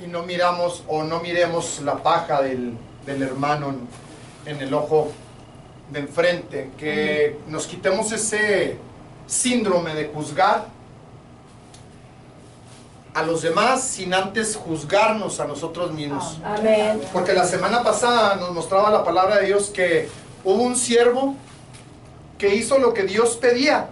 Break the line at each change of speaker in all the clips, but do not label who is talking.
y no miramos o no miremos la paja del hermano en el ojo de enfrente, que nos quitemos ese síndrome de juzgar a los demás sin antes juzgarnos a nosotros mismos.
Amén.
Porque la semana pasada nos mostraba la palabra de Dios que hubo un siervo que hizo lo que Dios pedía,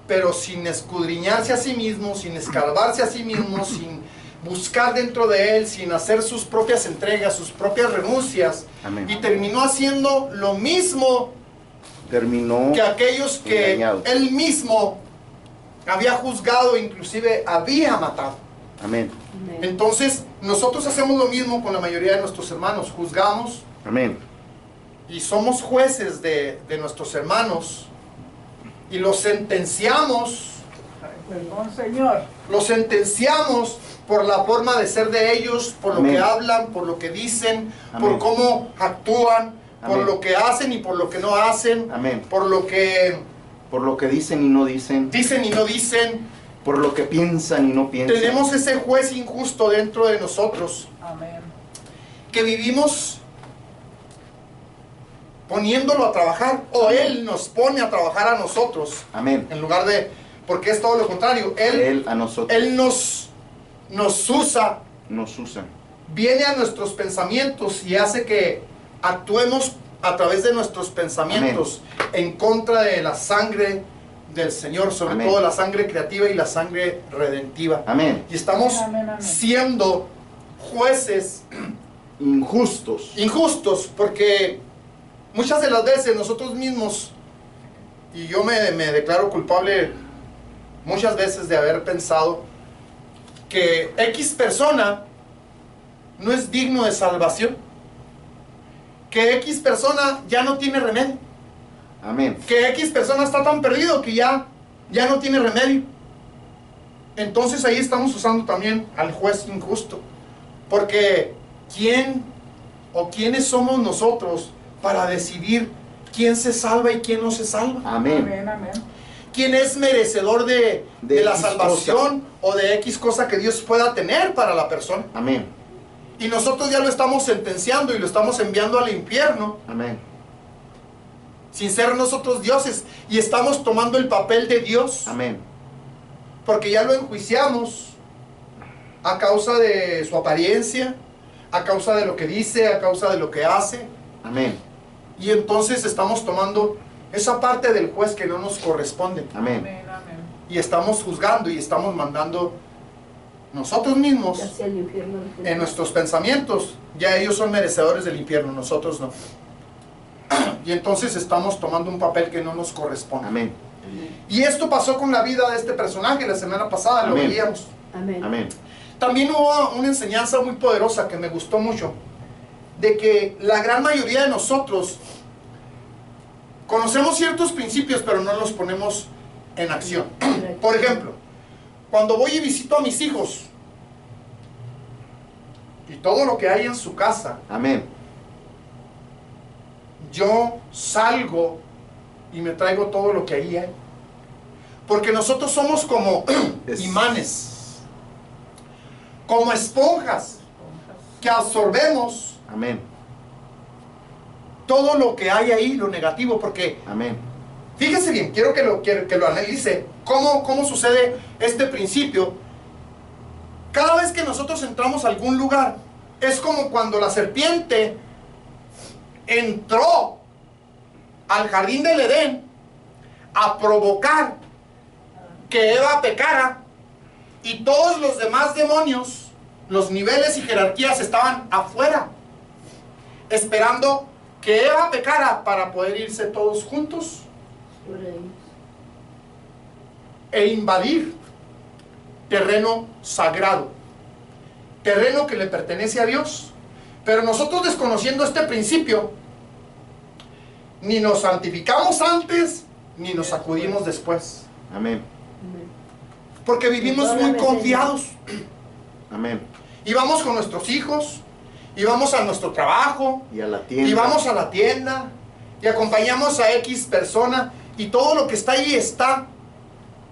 pero sin escudriñarse a sí mismo, sin escarbarse a sí mismo, sin buscar dentro de él, sin hacer sus propias entregas, sus propias renuncias.
Amén.
Y terminó haciendo lo mismo
Terminó
que aquellos que
engañado.
él mismo había juzgado, inclusive había matado.
Amén.
Entonces nosotros hacemos lo mismo con la mayoría de nuestros hermanos, juzgamos
Amén.
y somos jueces de nuestros hermanos y los sentenciamos.
Perdón, Señor.
Los sentenciamos por la forma de ser de ellos, por lo
Amén.
que hablan, por lo que dicen,
Amén.
por cómo actúan, por
Amén.
lo que hacen y por lo que no hacen,
Amén.
por lo que
Por lo que dicen y no dicen,
dicen y no dicen.
por lo que piensan y no piensan.
Tenemos ese juez injusto dentro de nosotros,
Amén.
que vivimos poniéndolo a trabajar, o Él nos pone a trabajar a nosotros,
Amén.
en lugar de, porque es todo lo contrario,
Él a nosotros
Él nos usa,
nos usa.
viene a nuestros pensamientos y hace que actuemos a través de nuestros pensamientos en contra de la sangre del Señor, sobre
Amén.
todo la sangre creativa y la sangre redentiva.
Amén.
Y estamos
Amén, amén.
siendo jueces
Injustos.
injustos, porque muchas de las veces nosotros mismos, y yo me declaro culpable muchas veces de haber pensado que X persona no es digno de salvación, que X persona ya no tiene remedio,
Amén.
que X persona está tan perdido que ya no tiene remedio. Entonces ahí estamos usando también al juez injusto, porque ¿quién o quiénes somos nosotros para decidir quién se salva y quién no se salva?
Amén.
Amén, amén.
¿Quién es merecedor de la
X
salvación o de X cosa que Dios pueda tener para la persona?
Amén.
Y nosotros ya lo estamos sentenciando y lo estamos enviando al infierno
Amén.
sin ser nosotros dioses, y estamos tomando el papel de Dios
Amén.
porque ya lo enjuiciamos a causa de su apariencia, a causa de lo que dice, a causa de lo que hace,
Amén.
y entonces estamos tomando esa parte del juez que no nos corresponde
Amén.
Amén, amén.
y estamos juzgando y estamos mandando nosotros mismos
Hacia el infierno.
en nuestros pensamientos. Ya ellos son merecedores del infierno, nosotros no. Y entonces estamos tomando un papel que no nos corresponde.
Amén.
Y esto pasó con la vida de este personaje la semana pasada, lo
Amén.
veíamos.
Amén.
Amén.
También hubo una enseñanza muy poderosa que me gustó mucho, de que la gran mayoría de nosotros conocemos ciertos principios, pero no los ponemos en acción. Por ejemplo, cuando voy y visito a mis hijos y todo lo que hay en su casa,
Amén.
yo salgo y me traigo todo lo que ahí hay. Porque nosotros somos como imanes, como esponjas que absorbemos
Amén.
todo lo que hay ahí, lo negativo. Porque
Amén.
fíjese bien, quiero que lo analice. ¿Cómo sucede este principio? Cada vez que nosotros entramos a algún lugar, es como cuando la serpiente entró al jardín del Edén a provocar que Eva pecara, y todos los demás demonios, los niveles y jerarquías estaban afuera, esperando que Eva pecara para poder irse todos juntos e invadir terreno sagrado, terreno que le pertenece a Dios. Pero nosotros, desconociendo este principio, ni nos santificamos antes ni nos sacudimos después,
Amén.
porque vivimos muy confiados
Amén.
y vamos con nuestros hijos y vamos a nuestro trabajo
Y a la tienda.
y vamos a la tienda y acompañamos a X persona, y todo lo que está ahí está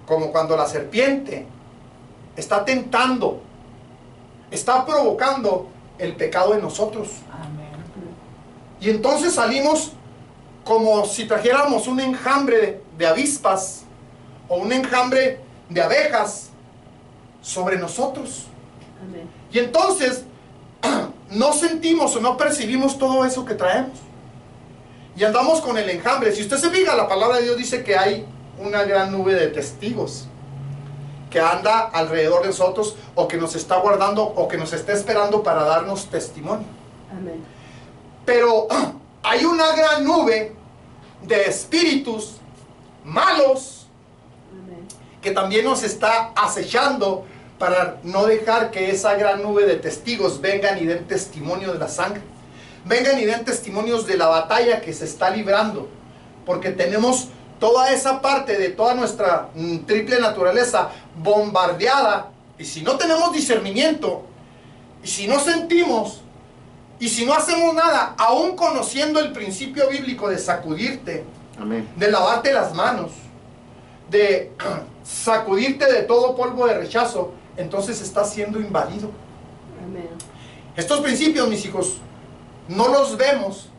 como cuando la serpiente está tentando está provocando el pecado en nosotros.
Amén.
Y entonces salimos como si trajéramos un enjambre de avispas o un enjambre de abejas sobre nosotros.
Amén.
Y entonces no sentimos o no percibimos todo eso que traemos. Y andamos con el enjambre. Si usted se fija, la palabra de Dios dice que hay una gran nube de testigos que anda alrededor de nosotros, o que nos está guardando, o que nos está esperando para darnos testimonio.
Amén.
Pero hay una gran nube de espíritus malos
Amén.
que también nos está acechando para no dejar que esa gran nube de testigos vengan y den testimonio de la sangre, vengan y den testimonios de la batalla que se está librando, porque tenemos toda esa parte de toda nuestra triple naturaleza bombardeada. Y si no tenemos discernimiento, y si no sentimos, y si no hacemos nada, aún conociendo el principio bíblico de sacudirte,
Amén.
de lavarte las manos, de sacudirte de todo polvo de rechazo, entonces estás siendo invadido.
Amén.
Estos principios, mis hijos, no los vemos,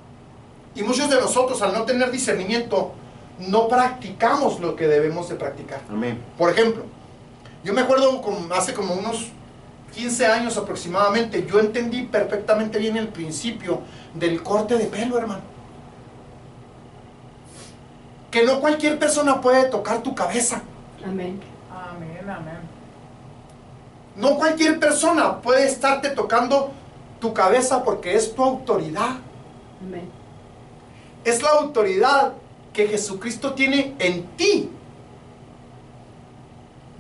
y muchos de nosotros, al no tener discernimiento, no practicamos lo que debemos de practicar.
Amén.
Por ejemplo, yo me acuerdo hace como unos 15 años aproximadamente, yo entendí perfectamente bien el principio del corte de pelo, hermano. Que no cualquier persona puede tocar tu cabeza.
Amén.
Amén, amén.
No cualquier persona puede estarte tocando tu cabeza porque es tu autoridad.
Amén.
Es la autoridad que Jesucristo tiene en ti.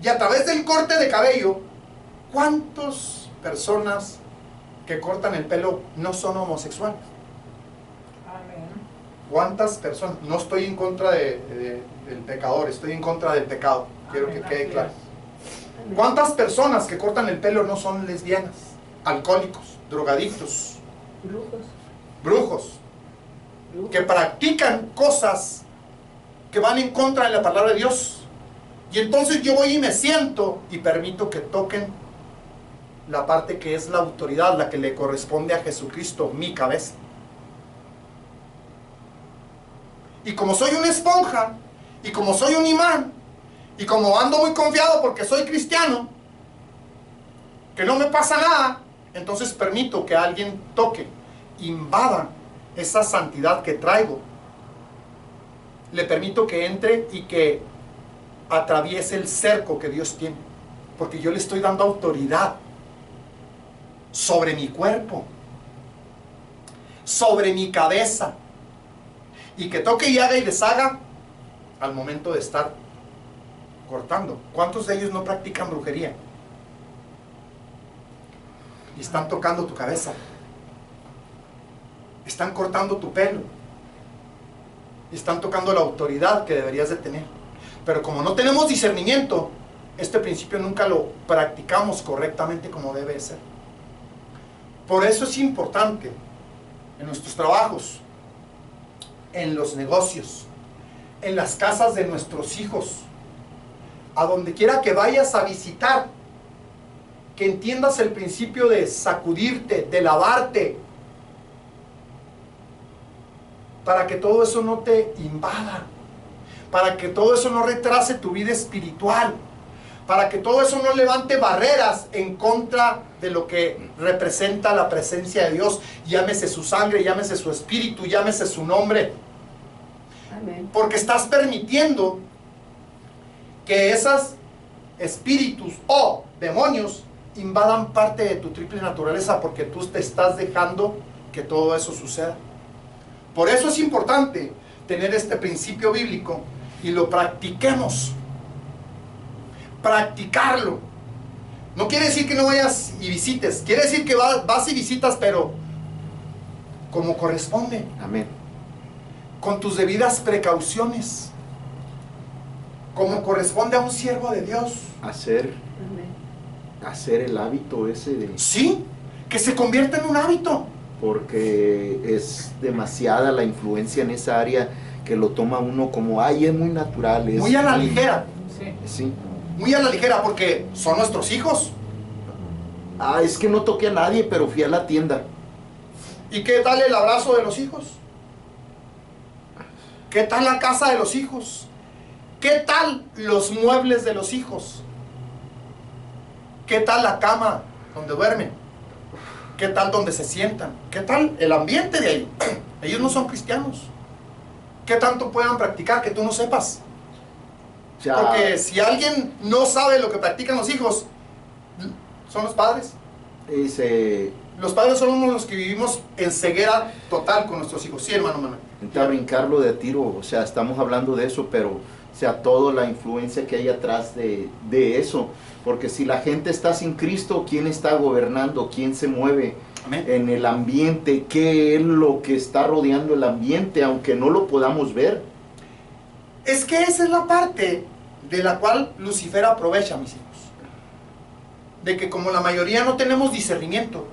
Y a través del corte de cabello, ¿cuántas personas que cortan el pelo no son homosexuales?
Amén.
¿Cuántas personas? No estoy en contra del pecador, estoy en contra del pecado. Quiero que
Amén,
quede
así
claro.
es.
Amén.
¿Cuántas personas que cortan el pelo no son lesbianas, alcohólicos, drogadictos,
Brujos.
brujos,
Brujos.
que practican cosas que van en contra de la palabra de Dios? Y entonces yo voy y me siento y permito que toquen la parte que es la autoridad, la que le corresponde a Jesucristo, mi cabeza. Y como soy una esponja, y como soy un imán, y como ando muy confiado porque soy cristiano, que no me pasa nada, entonces permito que alguien toque, invada esa santidad que traigo. Le permito que entre y que atraviese el cerco que Dios tiene, porque yo le estoy dando autoridad sobre mi cuerpo, sobre mi cabeza, y que toque y haga y deshaga al momento de estar cortando. ¿Cuántos de ellos no practican brujería? Y están tocando tu cabeza, están cortando tu pelo, y están tocando la autoridad que deberías de tener. Pero como no tenemos discernimiento, este principio nunca lo practicamos correctamente como debe ser. Por eso es importante en nuestros trabajos, en los negocios, en las casas de nuestros hijos, a donde quiera que vayas a visitar, que entiendas el principio de sacudirte, de lavarte, para que todo eso no te invada, para que todo eso no retrase tu vida espiritual, para que todo eso no levante barreras en contra de lo que representa la presencia de Dios, llámese su sangre, llámese su espíritu, llámese su nombre.
Amén.
Porque estás permitiendo que esos espíritus o demonios invadan parte de tu triple naturaleza, porque tú te estás dejando que todo eso suceda. Por eso es importante tener este principio bíblico y lo practiquemos. Practicarlo. No quiere decir que no vayas y visites, quiere decir que vas y visitas, pero como corresponde,
Amén.
con tus debidas precauciones, como corresponde a un siervo de Dios.
Hacer
Amén.
el hábito ese de...
Sí, que se convierta en un hábito.
Porque es demasiada la influencia en esa área que lo toma uno como, ay, es muy natural. Es
Muy a la ligera,
Sí.
Sí,
muy a la ligera, porque son nuestros hijos.
Ah, es que no toqué a nadie, pero fui a la tienda.
¿Y qué tal el abrazo de los hijos? ¿Qué tal la casa de los hijos? ¿Qué tal los muebles de los hijos? ¿Qué tal la cama donde duermen? ¿Qué tal donde se sientan? ¿Qué tal el ambiente de ahí? Ellos no son cristianos. ¿Qué tanto puedan practicar que tú no sepas?
O sea,
Porque si alguien no sabe lo que practican los hijos, son los padres.
dice,
Los padres son los que vivimos en ceguera total con nuestros hijos. Sí, hermano Manuel.
intenta brincarlo de tiro, o sea, estamos hablando de eso, pero, o sea, toda la influencia que hay atrás de eso. Porque si la gente está sin Cristo, ¿quién está gobernando? ¿Quién se mueve
Amén.
en el ambiente? ¿Qué es lo que está rodeando el ambiente, aunque no lo podamos ver?
Es que esa es la parte de la cual Lucifer aprovecha, mis hijos. De que como la mayoría no tenemos discernimiento,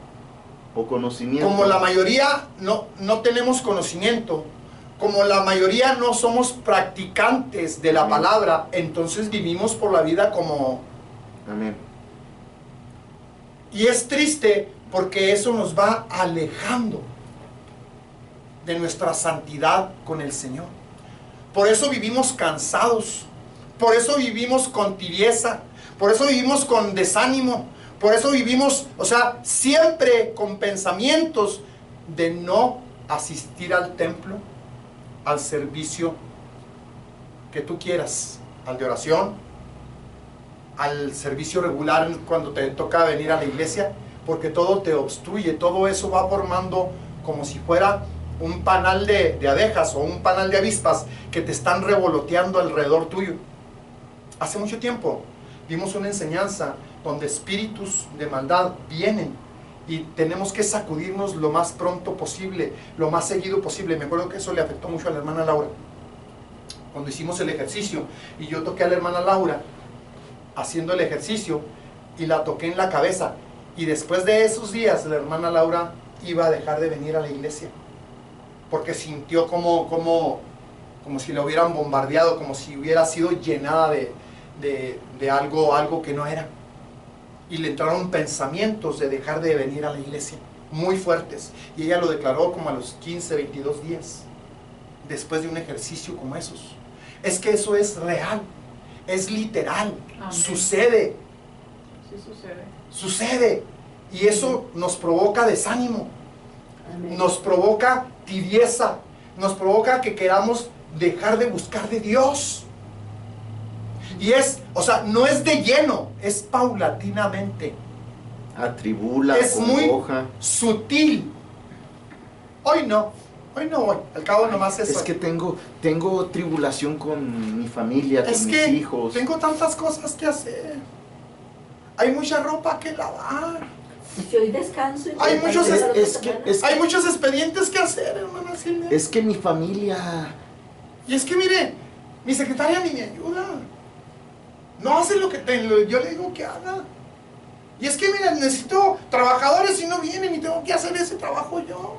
O conocimiento.
como la mayoría no tenemos conocimiento, como la mayoría no somos practicantes de la
Amén.
palabra, entonces vivimos por la vida como...
Amén.
Y es triste porque eso nos va alejando de nuestra santidad con el Señor. Por eso vivimos cansados, por eso vivimos con tibieza, por eso vivimos con desánimo, por eso vivimos, o sea, siempre con pensamientos de no asistir al templo, al servicio que tú quieras, al de oración, al servicio regular cuando te toca venir a la iglesia, porque todo te obstruye, todo eso va formando como si fuera un panal de abejas o un panal de avispas que te están revoloteando alrededor tuyo. Hace mucho tiempo vimos una enseñanza donde espíritus de maldad vienen y tenemos que sacudirnos lo más pronto posible, lo más seguido posible. Me acuerdo que eso le afectó mucho a la hermana Laura cuando hicimos el ejercicio y yo toqué a la hermana Laura haciendo el ejercicio y la toqué en la cabeza, y después de esos días la hermana Laura iba a dejar de venir a la iglesia porque sintió como si la hubieran bombardeado, como si hubiera sido llenada de algo que no era, y le entraron pensamientos de dejar de venir a la iglesia muy fuertes, y ella lo declaró como a los 15, 22 días después de un ejercicio como esos. Es que eso es real, es literal.
Amén.
Sucede,
Sí sucede.
sucede, y eso nos provoca desánimo,
Amén.
nos provoca tibieza, nos provoca que queramos dejar de buscar de Dios. Y es, o sea, no es de lleno, es paulatinamente,
Atribula,
es muy
congoja.
sutil. Hoy no voy, al cabo nomás eso.
Es que tengo tribulación con mi familia, con
Es
mis
que
hijos.
tengo tantas cosas que hacer. Hay mucha ropa que lavar.
Y si hoy descanso y
Hay
para
muchos-
la otra
es que-
semana.
es-
Hay muchos expedientes que hacer, hermana Silvia.
Es que mi familia...
Y es que mire, mi secretaria ni me ayuda. No hace lo que yo le digo que haga. Y es que mira, necesito trabajadores y no vienen y tengo que hacer ese trabajo yo.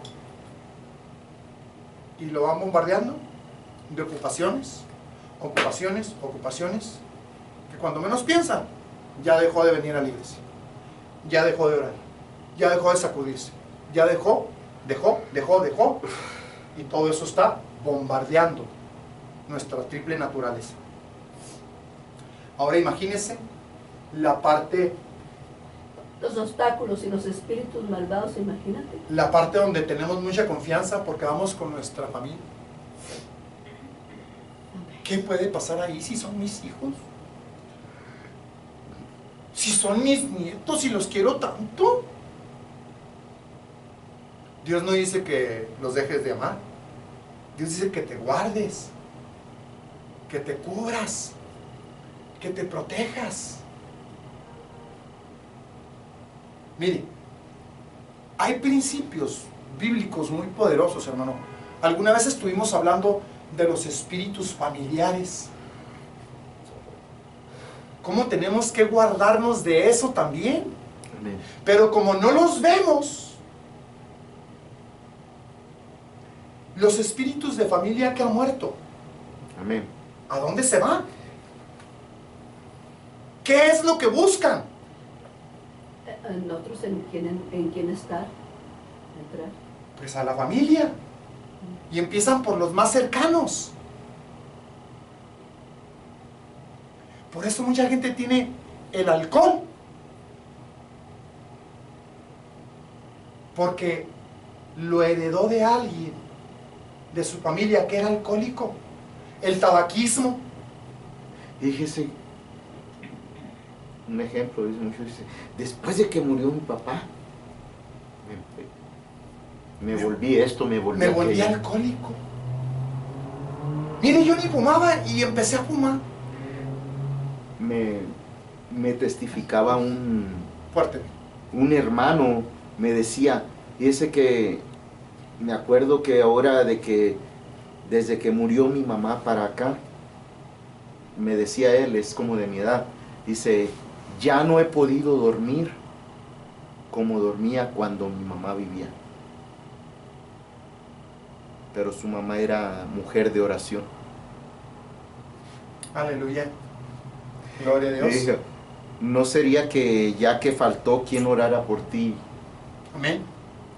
Y lo van bombardeando de ocupaciones, que cuando menos piensan, ya dejó de venir a la iglesia, ya dejó de orar, ya dejó de sacudirse, ya dejó, y todo eso está bombardeando nuestra triple naturaleza. Ahora imagínense la parte
Los obstáculos y los espíritus malvados, imagínate.
donde tenemos mucha confianza porque vamos con nuestra familia. ¿Qué puede pasar ahí si son mis hijos? Si son mis nietos y los quiero tanto. Dios no dice que los dejes de amar. Dios dice que te guardes, que te cubras, que te protejas. Mire, hay principios bíblicos muy poderosos, hermano. Alguna vez estuvimos hablando de los espíritus familiares. ¿Cómo tenemos que guardarnos de eso también?
Amén.
Pero como no los vemos, los espíritus de familia que han muerto,
Amén.
¿a dónde se van? ¿Qué es lo que buscan?
En otros en quién estar, entrar.
Pues a la familia. Y empiezan por los más cercanos. Por eso mucha gente tiene el alcohol. Porque lo heredó de alguien, de su familia, que era alcohólico. El tabaquismo.
Fíjese, un ejemplo, dice, después de que murió mi papá, me volví esto, me volví aquello.
alcohólico. Mire, yo ni fumaba y empecé a fumar.
Me testificaba
Fuerte.
un hermano, me decía, dice que, me acuerdo que ahora desde que murió mi mamá para acá, me decía él, es como de mi edad, dice, ya no he podido dormir como dormía cuando mi mamá vivía. Pero su mamá era mujer de oración.
Aleluya. Gloria a Dios.
Y dije, ¿no sería que ya que faltó quien orara por ti,
Amén.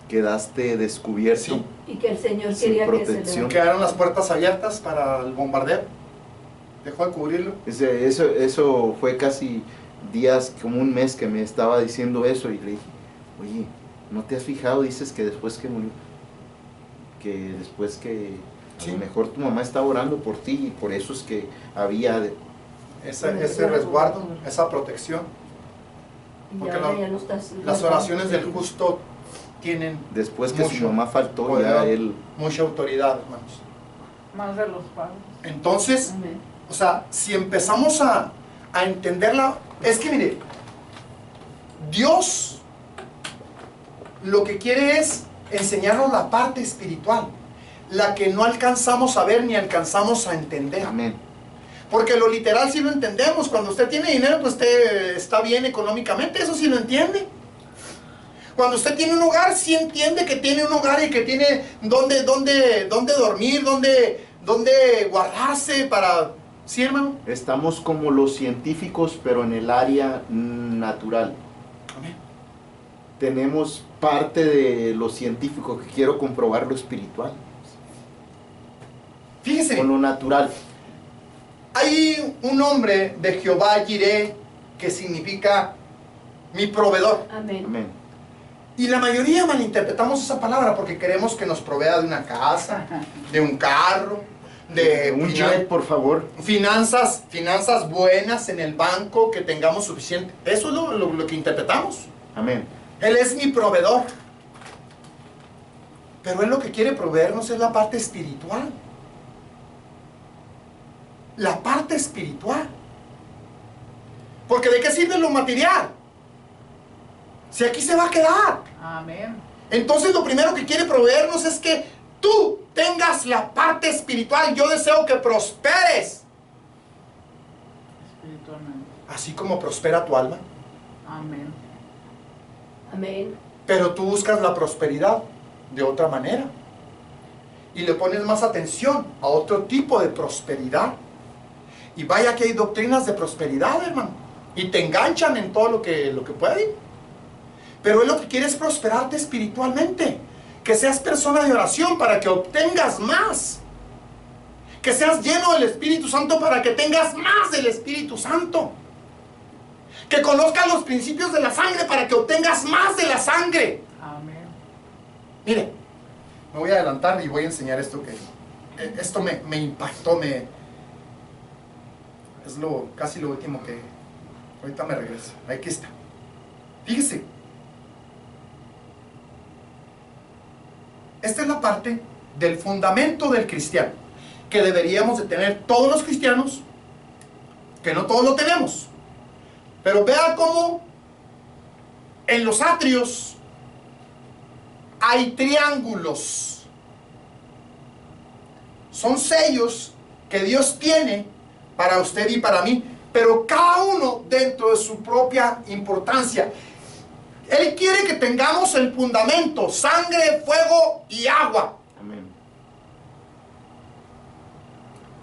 quedaste descubierto?
Sí.
Y que el Señor
Sin
quería que se
protección.
le...
Quedaron las puertas abiertas para el bombardeo. Dejó de cubrirlo.
Eso fue casi días, como un mes que me estaba diciendo eso, y le dije, oye, ¿no te has fijado? Dices que después que murió, que después que
Sí.
a lo mejor tu mamá estaba orando por ti, y por eso es que había...
Ese resguardo, esa protección.
Y
Porque
ahora
la-
ya no estás...
Las oraciones del justo tienen
Después que su
mucho
mamá faltó,
poder,
ya él...
mucha autoridad, hermanos.
Más de los padres.
Entonces,
Amén.
o sea, si empezamos a entenderla, es que mire, Dios lo que quiere es enseñarnos la parte espiritual, la que no alcanzamos a ver ni alcanzamos a entender.
Amén.
Porque lo literal sí lo entendemos. Cuando usted tiene dinero, pues usted está bien económicamente, eso sí lo entiende. Cuando usted tiene un hogar, sí entiende que tiene un hogar y que tiene dónde dormir, dónde guardarse para... ¿Sí, hermano?
Estamos como los científicos, pero en el área natural.
Amén.
Tenemos parte de lo científico, que quiero comprobar lo espiritual,
Fíjese,
con lo natural.
hay un nombre de Jehová Jireh que significa mi proveedor.
Amén.
Amén.
Y la mayoría malinterpretamos esa palabra porque queremos que nos provea de una casa, de un carro, de
Un jet, por favor.
finanzas buenas en el banco, que tengamos suficiente. Eso es lo que interpretamos.
Amén.
Él es mi proveedor. Pero Él lo que quiere proveernos es la parte espiritual. La parte espiritual. Porque ¿de qué sirve lo material? Si aquí se va a quedar.
Amén.
Entonces lo primero que quiere proveernos es que tú tengas la parte espiritual. Yo deseo que prosperes,
Espiritualmente.
así como prospera tu alma.
Amén.
Amén.
Pero tú buscas la prosperidad de otra manera. Y le pones más atención a otro tipo de prosperidad. Y vaya que hay doctrinas de prosperidad, hermano. Y te enganchan en todo lo que pueden. Pero Él lo que quiere es prosperarte espiritualmente. Que seas persona de oración para que obtengas más. Que seas lleno del Espíritu Santo para que tengas más del Espíritu Santo. Que conozcas los principios de la sangre para que obtengas más de la sangre.
Amén.
Mire, me voy a adelantar y voy a enseñar esto que... Esto me impactó, es casi lo último que... Ahorita me regreso. Aquí está. Fíjese. Esta es la parte del fundamento del cristiano, que deberíamos de tener todos los cristianos, que no todos lo tenemos. Pero vea cómo en los atrios hay triángulos. Son sellos que Dios tiene para usted y para mí, pero cada uno dentro de su propia importancia. Él quiere que tengamos el fundamento: sangre, fuego y agua.
Amén.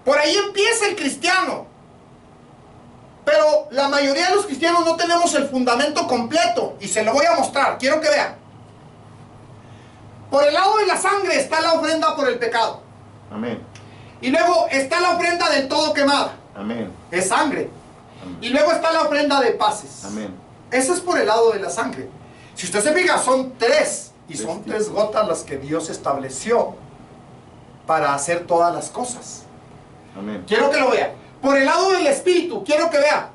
Por ahí empieza el cristiano. Pero la mayoría de los cristianos no tenemos el fundamento completo. Y se lo voy a mostrar. Quiero que vean. Por el lado de la sangre está la ofrenda por el pecado.
Amén.
Y luego está la ofrenda del todo quemada.
Amén.
Es sangre.
Amén.
Y luego está la ofrenda de paces.
Amén.
Ese es por el lado de la sangre. Si usted se fija, son tres. Y son
Bestia.
3 gotas las que Dios estableció para hacer todas las cosas.
Amén.
Quiero que lo vea. Por el lado del Espíritu, quiero que vea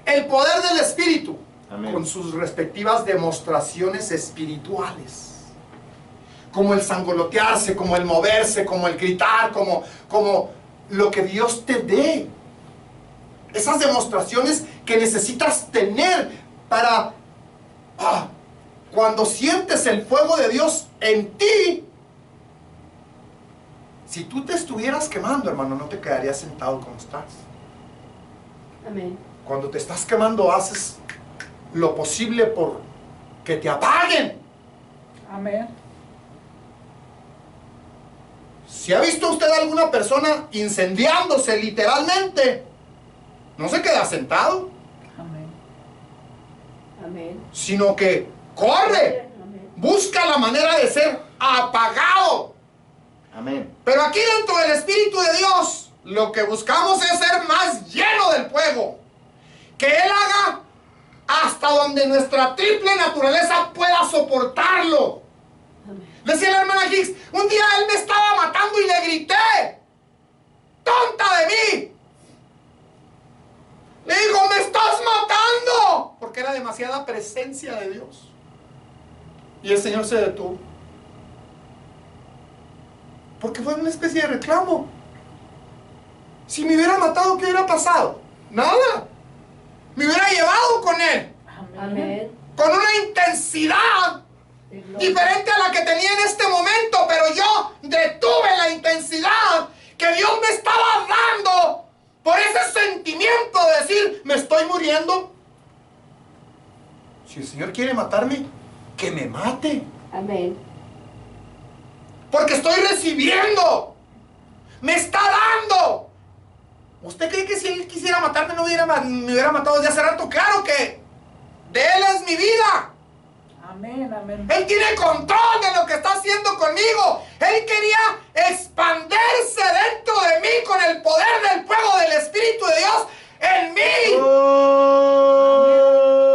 el poder del Espíritu.
Amén.
Con sus respectivas demostraciones espirituales. Como el sangolotearse, como el moverse, como el gritar, como lo que Dios te dé. Esas demostraciones que necesitas tener para... cuando sientes el fuego de Dios en ti, si tú te estuvieras quemando, hermano, no te quedarías sentado como estás.
Amén.
Cuando te estás quemando, haces lo posible por que te apaguen.
Amén.
Si ha visto usted a alguna persona incendiándose literalmente, no se queda sentado,
Amén.
Amén.
sino que corre,
Amén.
busca la manera de ser apagado.
Amén.
Pero aquí dentro del Espíritu de Dios, lo que buscamos es ser más lleno del fuego. Que Él haga hasta donde nuestra triple naturaleza pueda soportarlo.
Amén.
Decía la hermana Hicks, un día él me estaba matando y le grité, ¡tonta de mí! Le digo, ¡me estás matando! Porque era demasiada presencia de Dios. Y el Señor se detuvo. Porque fue una especie de reclamo. Si me hubiera matado, ¿qué hubiera pasado? Nada. Me hubiera llevado con él.
Amén.
Con una intensidad
De gloria.
diferente a la que tenía en este momento, pero yo detuve la intensidad que Dios me estaba dando por ese sentimiento de decir, me estoy muriendo. Si el Señor quiere matarme, que me mate,
Amén.
porque estoy recibiendo, me está dando. ¿Usted cree que si Él quisiera matarme me hubiera matado desde hace rato? Claro que de Él es mi vida.
Amén. Amén.
Él tiene control de lo que está haciendo conmigo. Él quería expandirse dentro de mí con el poder del fuego del Espíritu de Dios en mí.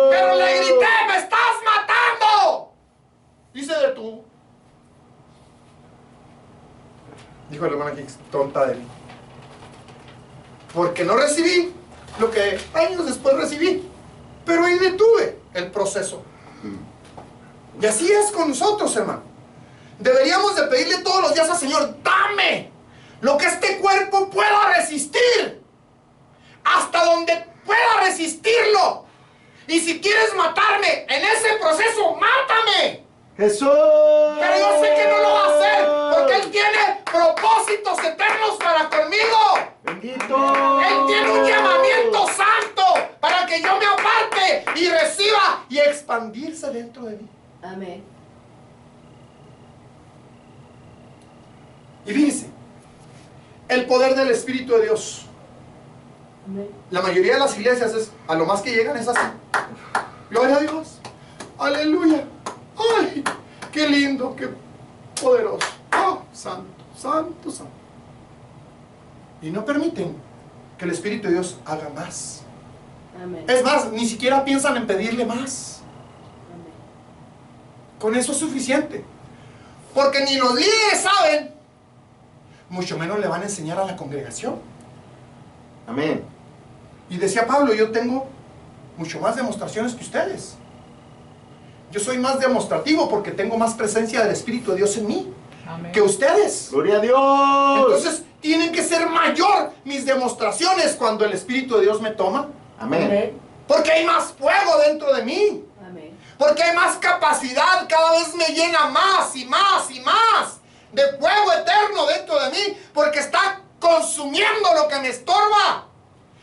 Pero le grité, ¡me estás matando! Y se detuvo. Dijo la hermana Hicks, tonta de mí. Porque no recibí lo que años después recibí. Pero ahí detuve el proceso. Y así es con nosotros, hermano. Deberíamos de pedirle todos los días al Señor, dame lo que este cuerpo pueda resistir. Hasta donde pueda resistirlo. Y si quieres matarme en ese proceso, mátame.
Jesús.
Pero yo sé que no lo va a hacer, porque Él tiene propósitos eternos para conmigo.
Bendito.
Él tiene un llamamiento santo para que yo me aparte y reciba y expandirse dentro de mí.
Amén.
Y fíjense, el poder del Espíritu de Dios.
Amén.
La mayoría de las iglesias es, a lo más que llegan es así. Gloria a Dios. Aleluya. Ay, qué lindo, qué poderoso. Oh, santo, santo, santo. Y no permiten que el Espíritu de Dios haga más.
Amén.
Es más, ni siquiera piensan en pedirle más.
Amén.
Con eso es suficiente. Porque ni los líderes saben, mucho menos le van a enseñar a la congregación.
Amén.
Y decía Pablo, yo tengo mucho más demostraciones que ustedes. Yo soy más demostrativo porque tengo más presencia del Espíritu de Dios en mí
Amén.
que ustedes.
Gloria a Dios.
Entonces tienen que ser mayor mis demostraciones cuando el Espíritu de Dios me toma.
Amén.
Porque hay más fuego dentro de mí.
Amén.
Porque hay más capacidad, cada vez me llena más y más y más de fuego eterno dentro de mí, porque está consumiendo lo que me estorba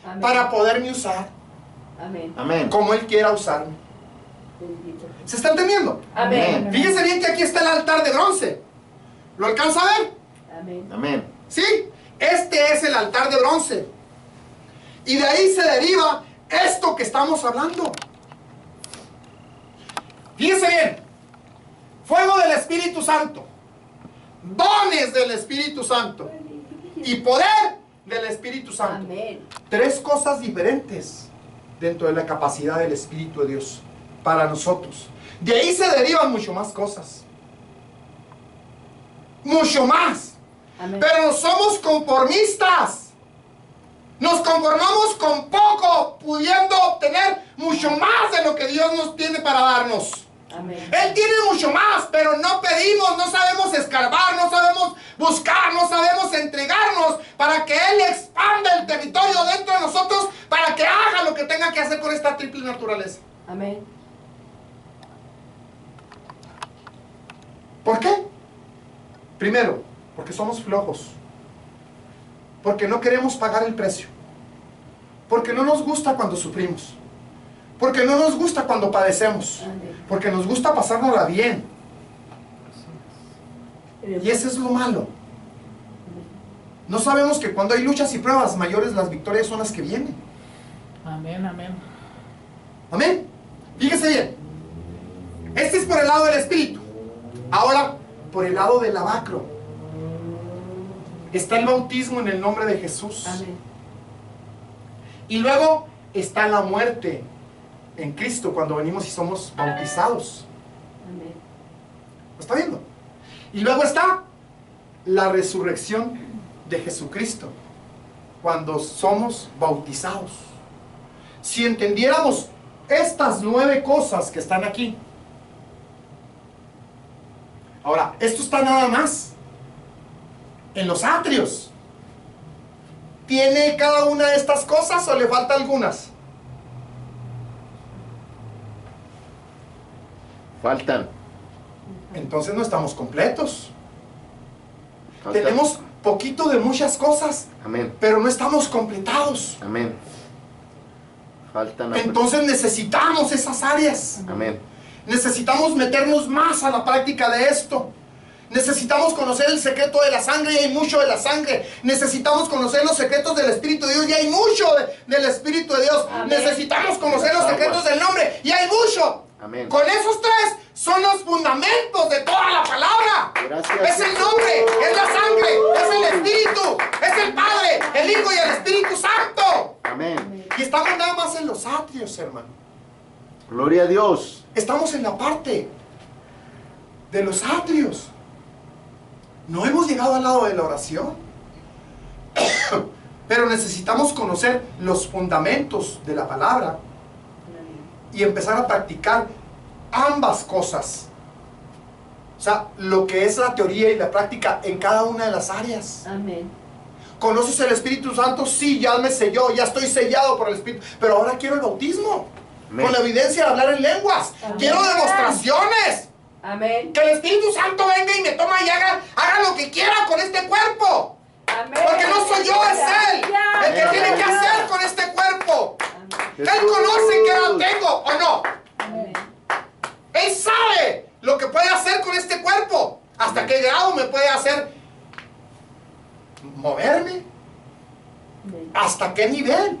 Amén.
para poderme usar
Amén.
Amén.
como Él quiera usarme.
Bendito.
¿Se está entendiendo?
Amén.
Fíjense bien que aquí está el altar de bronce. ¿Lo alcanza a ver?
Amén.
Amén.
¿Sí? Este es el altar de bronce. Y de ahí se deriva esto que estamos hablando. Fíjense bien. Fuego del Espíritu Santo. Dones del Espíritu Santo. Y poder del Espíritu Santo.
Amén.
Tres cosas diferentes dentro de la capacidad del Espíritu de Dios para nosotros. De ahí se derivan mucho más cosas. Mucho más.
Amén.
Pero no somos conformistas. Nos conformamos con poco, pudiendo obtener mucho más de lo que Dios nos tiene para darnos.
Amén.
Él tiene mucho más, pero no pedimos, no sabemos escarbar, no sabemos buscar, no sabemos entregarnos para que Él expanda el territorio dentro de nosotros, para que haga lo que tenga que hacer con esta triple naturaleza.
Amén.
¿Por qué? Primero, porque somos flojos. Porque no queremos pagar el precio. Porque no nos gusta cuando sufrimos. Porque no nos gusta cuando padecemos.
Amén.
Porque nos gusta pasárnosla bien. Y eso es lo malo. No sabemos que cuando hay luchas y pruebas mayores, las victorias son las que vienen.
Amén, amén.
Amén. Fíjese bien. Este es por el lado del Espíritu. Ahora, por el lado del lavacro. Está el bautismo en el nombre de Jesús.
Amén.
Y luego está la muerte en Cristo cuando venimos y somos bautizados.
Amén.
¿Lo está viendo? Y luego está la resurrección de Jesucristo cuando somos bautizados. Si entendiéramos estas 9 cosas que están aquí. Ahora, esto está nada más en los atrios. ¿Tiene cada una de estas cosas o le falta algunas?
Faltan.
Entonces no estamos completos.
Faltan.
Tenemos poquito de muchas cosas,
Amén.
pero no estamos completados.
Amén. Faltan.
Entonces necesitamos esas áreas.
Amén.
Necesitamos meternos más a la práctica de esto. Necesitamos conocer el secreto de la sangre y hay mucho de la sangre. Necesitamos conocer los secretos del Espíritu de Dios y hay mucho del Espíritu de Dios.
Amén.
Necesitamos conocer los secretos del nombre y hay mucho.
Amén.
Con esos 3 son los fundamentos de toda la palabra.
Gracias,
Es el nombre, es la sangre, es el Espíritu, es el Padre, el Hijo y el Espíritu Santo.
Amén.
Y estamos nada más en los atrios, hermano.
Gloria a Dios.
Estamos en la parte de los atrios. No hemos llegado al lado de la oración. Pero necesitamos conocer los fundamentos de la palabra y empezar a practicar ambas cosas. O sea, lo que es la teoría y la práctica en cada una de las áreas.
Amén.
¿Conoces el Espíritu Santo? Sí, ya me selló, ya estoy sellado por el Espíritu. Pero ahora quiero el bautismo.
Amén.
Con la evidencia de hablar en lenguas.
Amén.
Quiero demostraciones.
Amén.
Que el Espíritu Santo venga y me toma y haga lo que quiera con este cuerpo.
Amén.
Porque no soy yo, es Él el que tiene que hacer con este cuerpo. Él conoce qué edad tengo o no.
Amén.
Él sabe lo que puede hacer con este cuerpo. Hasta qué grado me puede hacer moverme.
Amén.
Hasta qué nivel.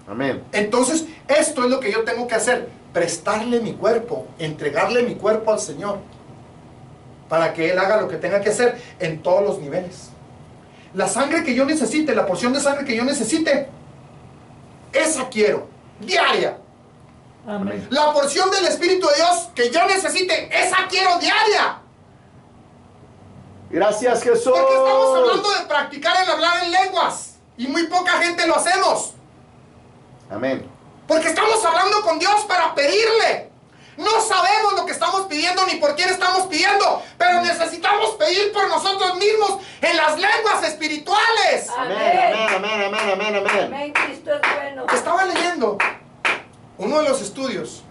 Amén.
Entonces, esto es lo que yo tengo que hacer. Prestarle mi cuerpo, entregarle mi cuerpo al Señor. Para que Él haga lo que tenga que hacer en todos los niveles. La sangre que yo necesite, la porción de sangre que yo necesite, esa quiero, diaria.
Amén.
La porción del Espíritu de Dios que yo necesite, esa quiero diaria.
Gracias, Jesús.
Porque estamos hablando de practicar el hablar en lenguas. Y muy poca gente lo hacemos.
Amén.
Porque estamos hablando con Dios para pedirle. No sabemos lo que estamos pidiendo ni por quién estamos pidiendo. Pero necesitamos pedir por nosotros mismos en las lenguas espirituales.
Amén, amén, amén, amén, amén, amén.
Amén. Cristo es bueno.
Estaba leyendo uno de los estudios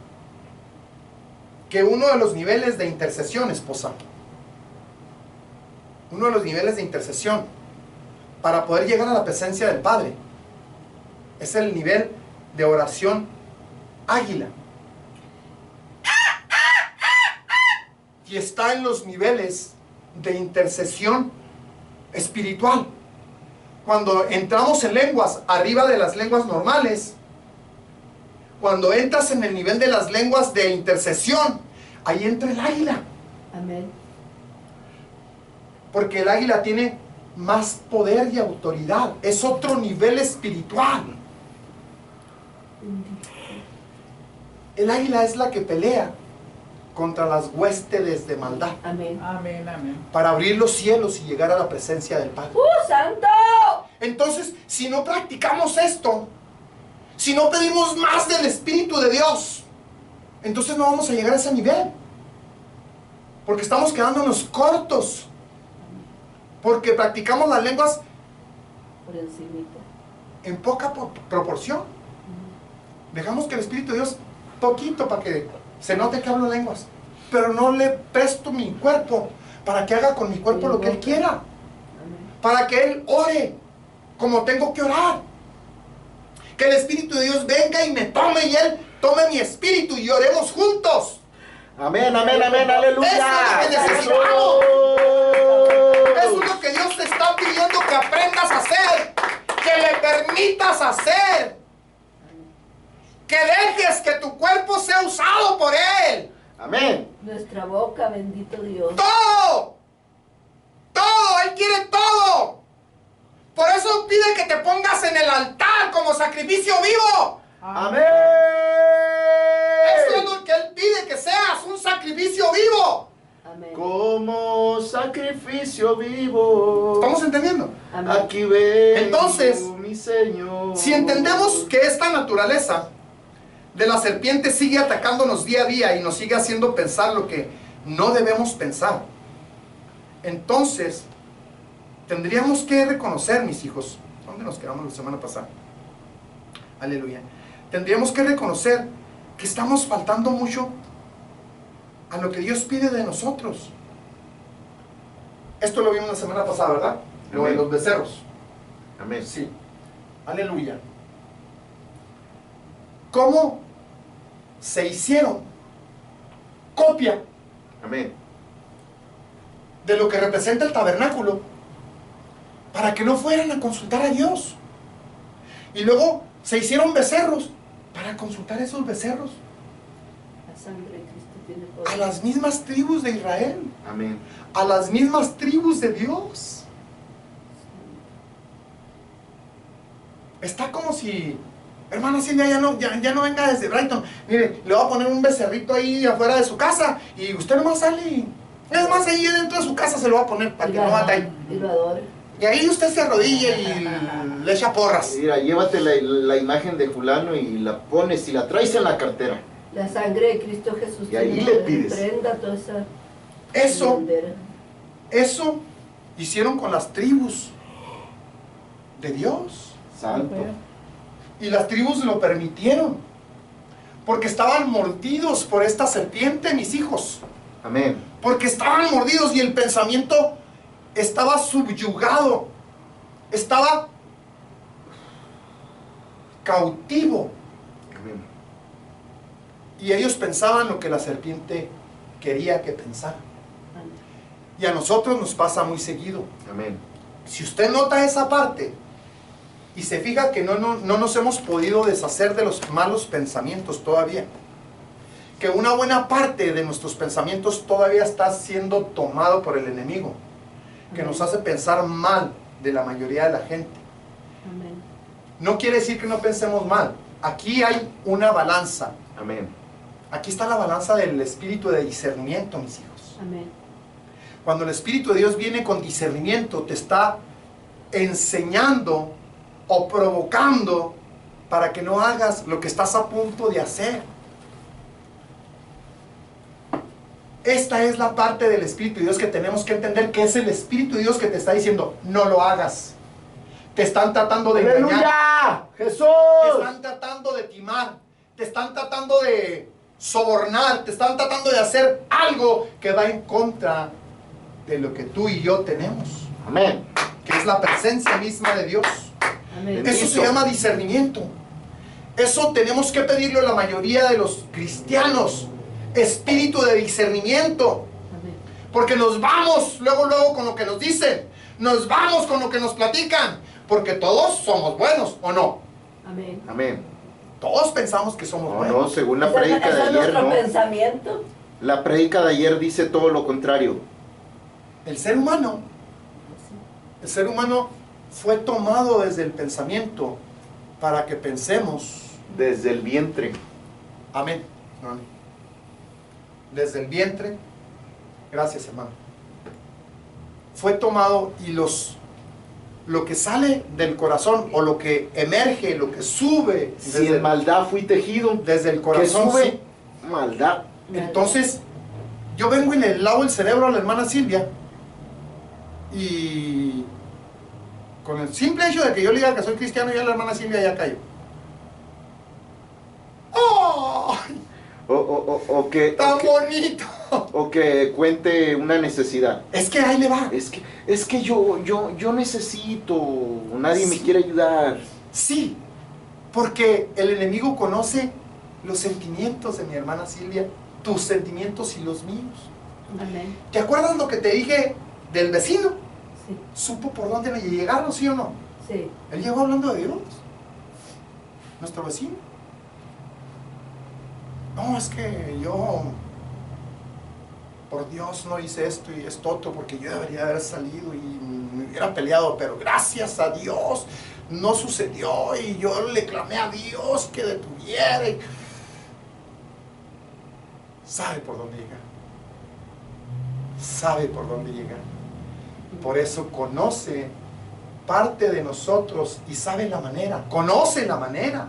que uno de los niveles de intercesión, esposa, uno de los niveles de intercesión para poder llegar a la presencia del Padre es el nivel de oración águila. Y está en los niveles de intercesión espiritual. cuando entramos en lenguas arriba de las lenguas normales, cuando entras en el nivel de las lenguas de intercesión, ahí entra el águila.
Amén.
Porque el águila tiene más poder y autoridad. Es otro nivel espiritual. El águila es la que pelea contra las huestes de maldad,
Amén.
Amén, amén.
para abrir los cielos y llegar a la presencia del Padre.
¡Santo!
Entonces, si no practicamos esto, si no pedimos más del Espíritu de Dios, entonces no vamos a llegar a ese nivel. Porque estamos quedándonos cortos. Porque practicamos las lenguas
Por encimita.
en poca proporción. Dejamos que el Espíritu de Dios, poquito para que se note que hablo lenguas. Pero no le presto mi cuerpo para que haga con mi cuerpo lo que Él quiera.
Amén.
Para que Él ore como tengo que orar. Que el Espíritu de Dios venga y me tome y Él tome mi espíritu y oremos juntos.
Amén, amén, amén, aleluya.
Eso es lo que necesitamos. Eso es lo que Dios te está pidiendo que aprendas a hacer. Que le permitas hacer. Que dejes que tu cuerpo sea usado por Él.
Amén.
Nuestra boca, bendito Dios.
Todo. Todo. Él quiere todo. Por eso pide que te pongas en el altar como sacrificio vivo.
Amén.
Eso es lo que Él pide, que seas un sacrificio vivo.
Amén.
Como sacrificio vivo.
¿Estamos entendiendo?
Amén.
Aquí ven.
Entonces,
mi Señor.
Si entendemos que esta naturaleza de la serpiente sigue atacándonos día a día y nos sigue haciendo pensar lo que no debemos pensar, entonces tendríamos que reconocer, mis hijos, ¿dónde nos quedamos la semana pasada? Aleluya. Tendríamos que reconocer que estamos faltando mucho a lo que Dios pide de nosotros. Esto lo vimos la semana pasada, ¿verdad? Lo de los becerros.
Amén.
Sí. Aleluya. ¿Cómo se hicieron copia
Amén.
de lo que representa el tabernáculo para que no fueran a consultar a Dios? Y luego se hicieron becerros para consultar a esos becerros
La sangre de Cristo tiene
a
poder.
las mismas tribus de Israel,
Amén.
a las mismas tribus de Dios. Está como si, hermana Silvia, ya no venga desde Brighton. Mire, le voy a poner un becerrito ahí afuera de su casa y usted nomás sale y, es más, ahí dentro de su casa se lo va a poner para que no ande ahí.
Y lo adore.
Y ahí usted se arrodilla y le echa porras.
Mira, llévate la imagen de fulano y la pones y la traes en la cartera.
La sangre de Cristo Jesús
Y ahí
tiene
le
poder.
pides.
Prenda toda esa
Eso,
bandera.
eso hicieron con las tribus de Dios.
Santo.
Y las tribus lo permitieron. Porque estaban mordidos por esta serpiente, mis hijos.
Amén.
Porque estaban mordidos y el pensamiento estaba subyugado. Estaba cautivo.
Amén.
Y ellos pensaban lo que la serpiente quería que pensaran.
Amén.
Y a nosotros nos pasa muy seguido.
Amén.
Si usted nota esa parte y se fija que no nos hemos podido deshacer de los malos pensamientos todavía, que una buena parte de nuestros pensamientos todavía está siendo tomado por el enemigo, que nos hace pensar mal de la mayoría de la gente.
Amén.
No quiere decir que no pensemos mal. Aquí hay una balanza.
Amén.
Aquí está la balanza del espíritu de discernimiento, mis hijos.
Amén.
Cuando el Espíritu de Dios viene con discernimiento, te está enseñando o provocando para que no hagas lo que estás a punto de hacer. Esta es la parte del Espíritu de Dios que tenemos que entender, que es el Espíritu de Dios que te está diciendo, no lo hagas. Te están tratando de engañar.
¡Aleluya! ¡Jesús!
Te están tratando de timar. Te están tratando de sobornar. Te están tratando de hacer algo que va en contra de lo que tú y yo tenemos,
Amén.
que es la presencia misma de Dios.
Amén.
Eso se llama discernimiento. Eso tenemos que pedirlo a la mayoría de los cristianos. Espíritu de discernimiento.
Amén.
Porque nos vamos luego con lo que nos dicen. nos vamos con lo que nos platican, porque todos somos buenos, ¿o no?
Amén.
Amén.
Todos pensamos que somos
No,
buenos.
no, según la
Ese
prédica de
es
ayer,
nuestro
no.
pensamiento.
La prédica de ayer dice todo lo contrario.
El ser humano fue tomado desde el pensamiento para que pensemos.
Desde el vientre.
Amén. Amén. Desde el vientre. Gracias, hermano. Fue tomado y lo que sale del corazón o lo que emerge, lo que sube
Si en maldad fui tejido,
desde el
que
corazón,
sube
sí.
maldad.
Entonces, yo vengo y le lavo el cerebro a la hermana Silvia y con el simple hecho de que yo le diga que soy cristiano, ya la hermana Silvia ya cayó. ¡Ay!
O que,
¡Tan
o que,
bonito!
o que cuente una necesidad.
Es que ahí le va.
Es que yo necesito, nadie me
Sí.
quiere ayudar.
Sí, porque el enemigo conoce los sentimientos de mi hermana Silvia, tus sentimientos y los míos.
Amén.
¿Te acuerdas lo que te dije del vecino?
Sí,
¿Supo por dónde le llegaron, sí o no?
sí.
Él llegó hablando de Dios, nuestro vecino. No, es que yo, por Dios, no hice esto y esto otro, porque yo debería haber salido y me hubiera peleado, pero gracias a Dios no sucedió y yo le clamé a Dios que detuviera. Sabe por dónde llegar. Sabe por dónde llegar. Por eso conoce parte de nosotros y sabe la manera, conoce la manera.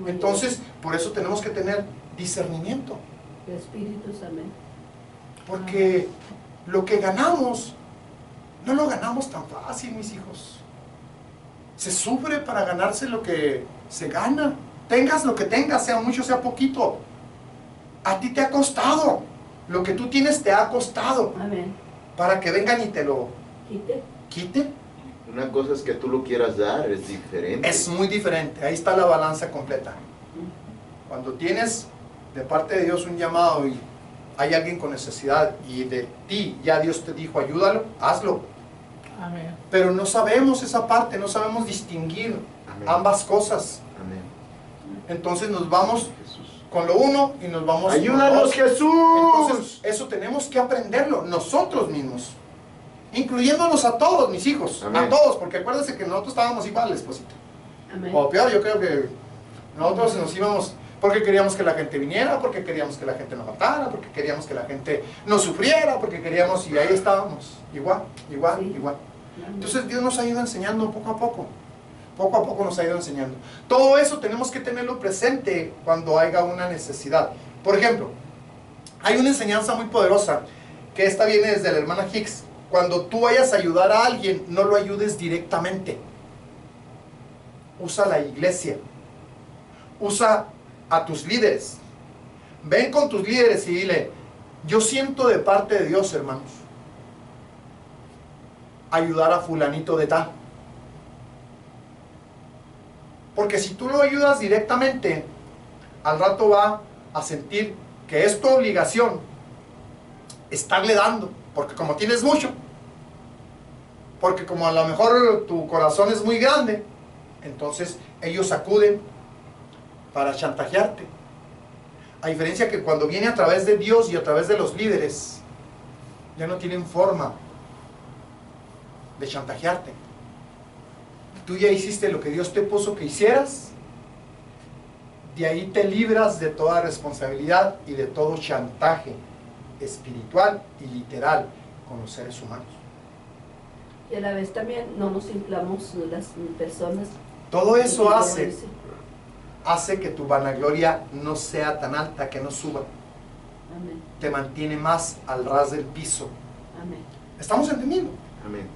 Entonces, por eso tenemos que tener discernimiento,
Espíritus, amén.
porque lo que ganamos, no lo ganamos tan fácil, mis hijos. Se sufre para ganarse lo que se gana. Tengas lo que tengas, sea mucho, sea poquito. A ti te ha costado. Lo que tú tienes te ha costado.
Amén.
Para que vengan y te lo
Quite.
quiten.
Una cosa es que tú lo quieras dar, es diferente.
Es muy diferente. Ahí está la balanza completa. Cuando tienes de parte de Dios un llamado y hay alguien con necesidad y de ti ya Dios te dijo ayúdalo, hazlo.
Amén.
Pero no sabemos esa parte, no sabemos distinguir
Amén.
ambas cosas.
Amén.
Entonces nos vamos
Jesús.
con lo uno y nos vamos con lo
¡Ayúdanos,
otro.
Jesús!
Entonces eso tenemos que aprenderlo nosotros mismos, incluyéndonos a todos, mis hijos.
Amén.
A todos, porque acuérdense que nosotros estábamos iguales, esposito.
Amén.
O peor, yo creo que nosotros nos íbamos porque queríamos que la gente viniera, porque queríamos que la gente no matara, porque queríamos que la gente no sufriera, porque queríamos, y ahí estábamos, igual, igual,
Sí.
igual.
Amén.
Entonces Dios nos ha ido enseñando poco a poco nos ha ido enseñando. Todo eso tenemos que tenerlo presente cuando haya una necesidad. Por ejemplo, hay una enseñanza muy poderosa, que esta viene desde la hermana Hicks. Cuando tú vayas a ayudar a alguien, no lo ayudes directamente. Usa la iglesia. Usa a tus líderes. Ven con tus líderes y dile, yo siento de parte de Dios, hermanos, ayudar a fulanito de tal. Porque si tú lo ayudas directamente, al rato va a sentir que es tu obligación estarle dando, porque como tienes mucho, porque como a lo mejor tu corazón es muy grande, entonces ellos acuden para chantajearte. A diferencia que cuando viene a través de Dios y a través de los líderes, ya no tienen forma de chantajearte. Tú ya hiciste lo que Dios te puso que hicieras, de ahí te libras de toda responsabilidad y de todo chantaje espiritual y literal con los seres humanos.
Y a la vez también no nos inflamos las personas.
Todo eso
Y
hace que tu vanagloria no sea tan alta, que no suba.
Amén.
Te mantiene más al ras del piso.
Amén.
¿Estamos entendiendo?
Amén.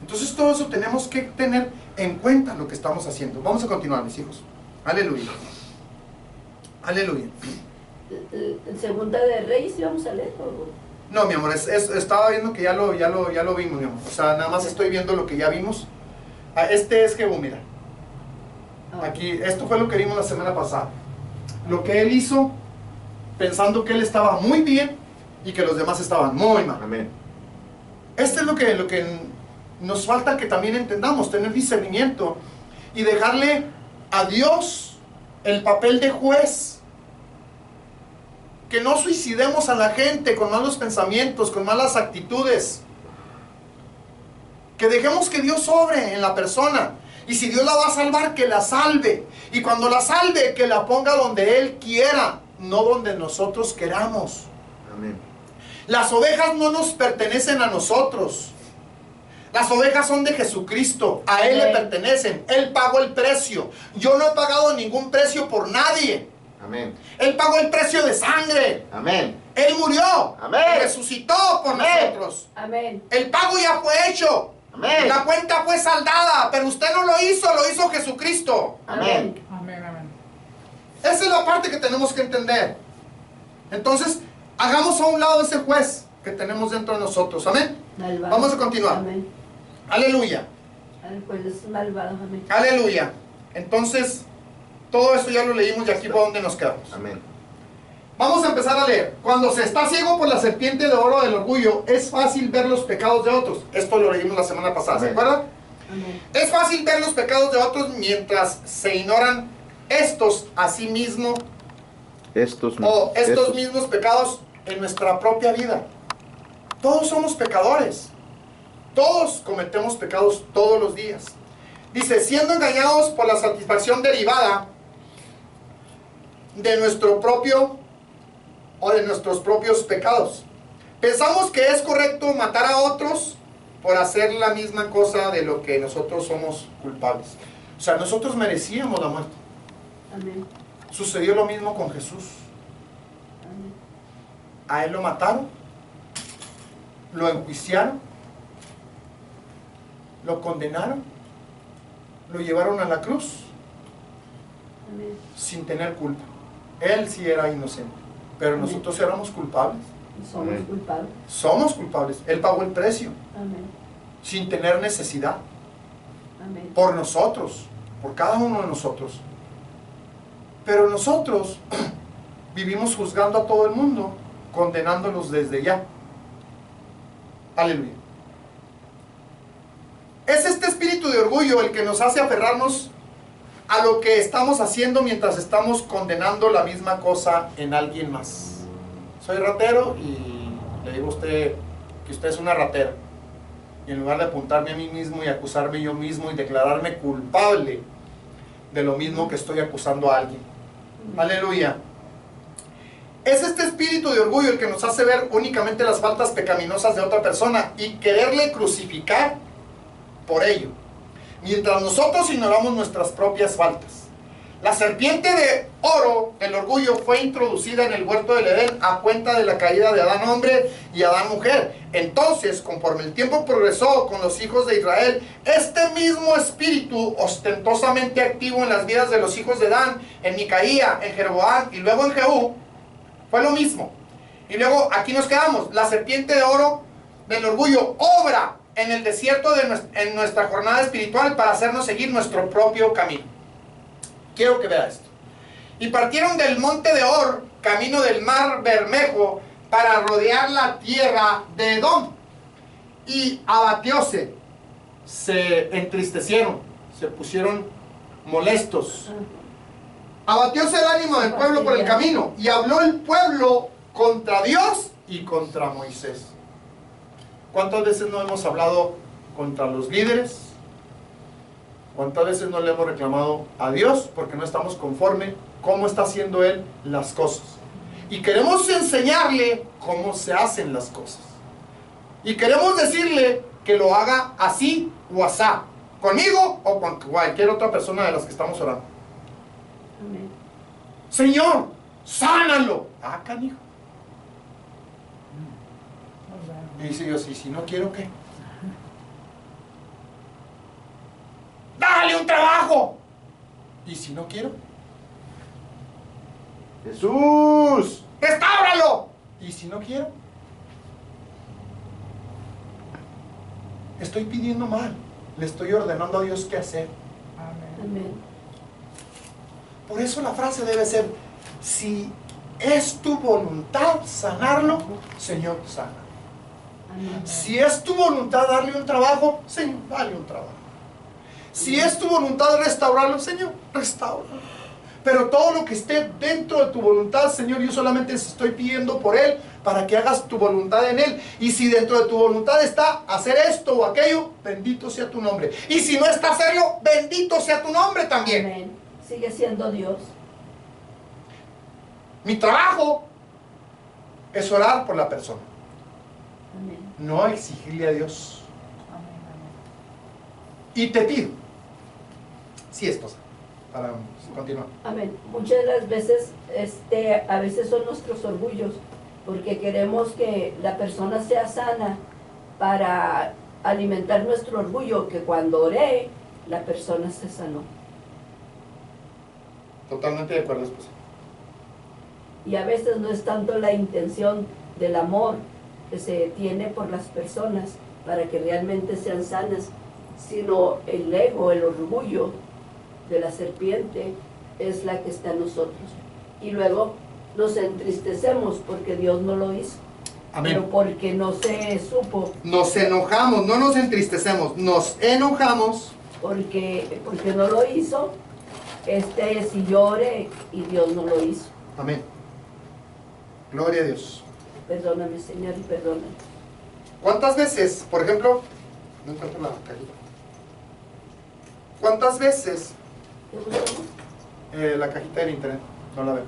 Entonces todo eso tenemos que tener en cuenta lo que estamos haciendo. Vamos a continuar, mis hijos. Aleluya. Aleluya.
En Segunda de Reyes íbamos a leer.
No, mi amor, estaba viendo que ya lo vimos, mi amor. O sea, nada más estoy viendo lo que ya vimos. Ah, este es Jehú, mira. Aquí, esto fue lo que vimos la semana pasada. Lo que él hizo pensando que él estaba muy bien y que los demás estaban muy mal.
Amén.
Este es lo que nos falta que también entendamos, tener discernimiento y dejarle a Dios el papel de juez. Que no suicidemos a la gente con malos pensamientos, con malas actitudes. Que dejemos que Dios obre en la persona. Y si Dios la va a salvar, que la salve. Y cuando la salve, que la ponga donde Él quiera, no donde nosotros queramos.
Amén.
Las ovejas no nos pertenecen a nosotros. Las ovejas son de Jesucristo. A Él le pertenecen. Él pagó el precio. Yo no he pagado ningún precio por nadie.
Amén.
Él pagó el precio de sangre.
Amén.
Él murió.
Amén.
Resucitó por
Amén.
nosotros.
Amén.
El pago ya fue hecho.
Amén.
La cuenta fue saldada. Pero usted no lo hizo Jesucristo.
Amén.
Amén, amén.
Esa es la parte que tenemos que entender. Entonces, hagamos a un lado ese juez que tenemos dentro de nosotros. Amén.
Malvado.
Vamos a continuar.
Amén.
Aleluya.
Al juez malvado. Amén.
Aleluya. Entonces, todo esto ya lo leímos y aquí por donde nos quedamos.
Amén.
Vamos a empezar a leer. Cuando se está ciego por la serpiente de oro del orgullo, es fácil ver los pecados de otros. Esto lo leímos la semana pasada, ¿se
Amén.
acuerdan?
Amén.
Es fácil ver los pecados de otros mientras se ignoran estos a sí mismos
Estos
mismos pecados en nuestra propia vida. Todos somos pecadores. Todos cometemos pecados todos los días. Dice, siendo engañados por la satisfacción derivada de nuestro propio o de nuestros propios pecados. Pensamos que es correcto matar a otros por hacer la misma cosa de lo que nosotros somos culpables. O sea, nosotros merecíamos la muerte.
Amén.
Sucedió lo mismo con Jesús.
Amén.
A Él lo mataron, lo enjuiciaron, lo condenaron, lo llevaron a la cruz
Amén.
sin tener culpa. Él sí era inocente, pero nosotros éramos culpables.
Somos
Amén.
culpables.
Somos culpables. Él pagó el precio
Amén.
sin tener necesidad
Amén.
por nosotros, por cada uno de nosotros. Pero nosotros vivimos juzgando a todo el mundo, condenándolos desde ya. Aleluya. Es este espíritu de orgullo el que nos hace aferrarnos a lo que estamos haciendo mientras estamos condenando la misma cosa en alguien más. Soy ratero y le digo a usted que usted es una ratera. Y en lugar de apuntarme a mí mismo y acusarme yo mismo y declararme culpable de lo mismo que estoy acusando a alguien. Aleluya. Es este espíritu de orgullo el que nos hace ver únicamente las faltas pecaminosas de otra persona y quererle crucificar por ello, mientras nosotros ignoramos nuestras propias faltas. La serpiente de oro, el orgullo, fue introducida en el huerto del Edén a cuenta de la caída de Adán hombre y Adán mujer. Entonces, conforme el tiempo progresó con los hijos de Israel, este mismo espíritu, ostentosamente activo en las vidas de los hijos de Adán, en Micaía, en Jeroboam y luego en Jehú, fue lo mismo. Y luego aquí nos quedamos. La serpiente de oro del orgullo obra en el desierto en nuestra jornada espiritual para hacernos seguir nuestro propio camino. Quiero que vea esto. Y partieron del monte de Or, camino del mar Bermejo, para rodear la tierra de Edom. Y abatióse, se entristecieron, se pusieron molestos. Abatióse el ánimo del pueblo por el camino, y habló el pueblo contra Dios y contra Moisés. ¿Cuántas veces no hemos hablado contra los líderes? ¿Cuántas veces no le hemos reclamado a Dios porque no estamos conforme cómo está haciendo Él las cosas? Y queremos enseñarle cómo se hacen las cosas. Y queremos decirle que lo haga así o asá, conmigo o con cualquier otra persona de las que estamos orando.
Amén.
Señor, sánalo. Ah, canijo. Y dice Dios, ¿y si no quiero qué? ¡Dale un trabajo! ¿Y si no quiero?
Jesús.
¡Restáuralo! ¿Y si no quiero? Estoy pidiendo mal. Le estoy ordenando a Dios qué hacer.
Amén.
Amén.
Por eso la frase debe ser, si es tu voluntad sanarlo, Señor, sana.
Amén.
Si es tu voluntad darle un trabajo, Señor, dale un trabajo. Si es tu voluntad restaurarlo, Señor, restauralo. Pero todo lo que esté dentro de tu voluntad, Señor, yo solamente estoy pidiendo por Él para que hagas tu voluntad en Él. Y si dentro de tu voluntad está hacer esto o aquello, bendito sea tu nombre. Y si no está hacerlo, bendito sea tu nombre también.
Amén. Sigue siendo Dios.
Mi trabajo es orar por la persona,
Amén.
no exigirle a Dios.
Amén, amén.
Y te pido, sí, esposa, para continuar.
Amén. Muchas de las veces, a veces son nuestros orgullos, porque queremos que la persona sea sana para alimentar nuestro orgullo, que cuando oré, la persona se sanó.
Totalmente de acuerdo, esposa.
Y a veces no es tanto la intención del amor que se tiene por las personas para que realmente sean sanas, sino el ego, el orgullo de la serpiente es la que está en nosotros. Y luego nos entristecemos porque Dios no lo hizo.
Amén.
Pero porque no se supo,
Nos enojamos, no nos entristecemos, nos enojamos.
porque no lo hizo, si yo oré y Dios no lo hizo.
Amén. Gloria a Dios.
Perdóname, Señor, y perdóname.
¿Cuántas veces, por ejemplo, no encuentro la cajita? ¿Cuántas veces
¿Te gustamos?
la cajita del internet? No la veo.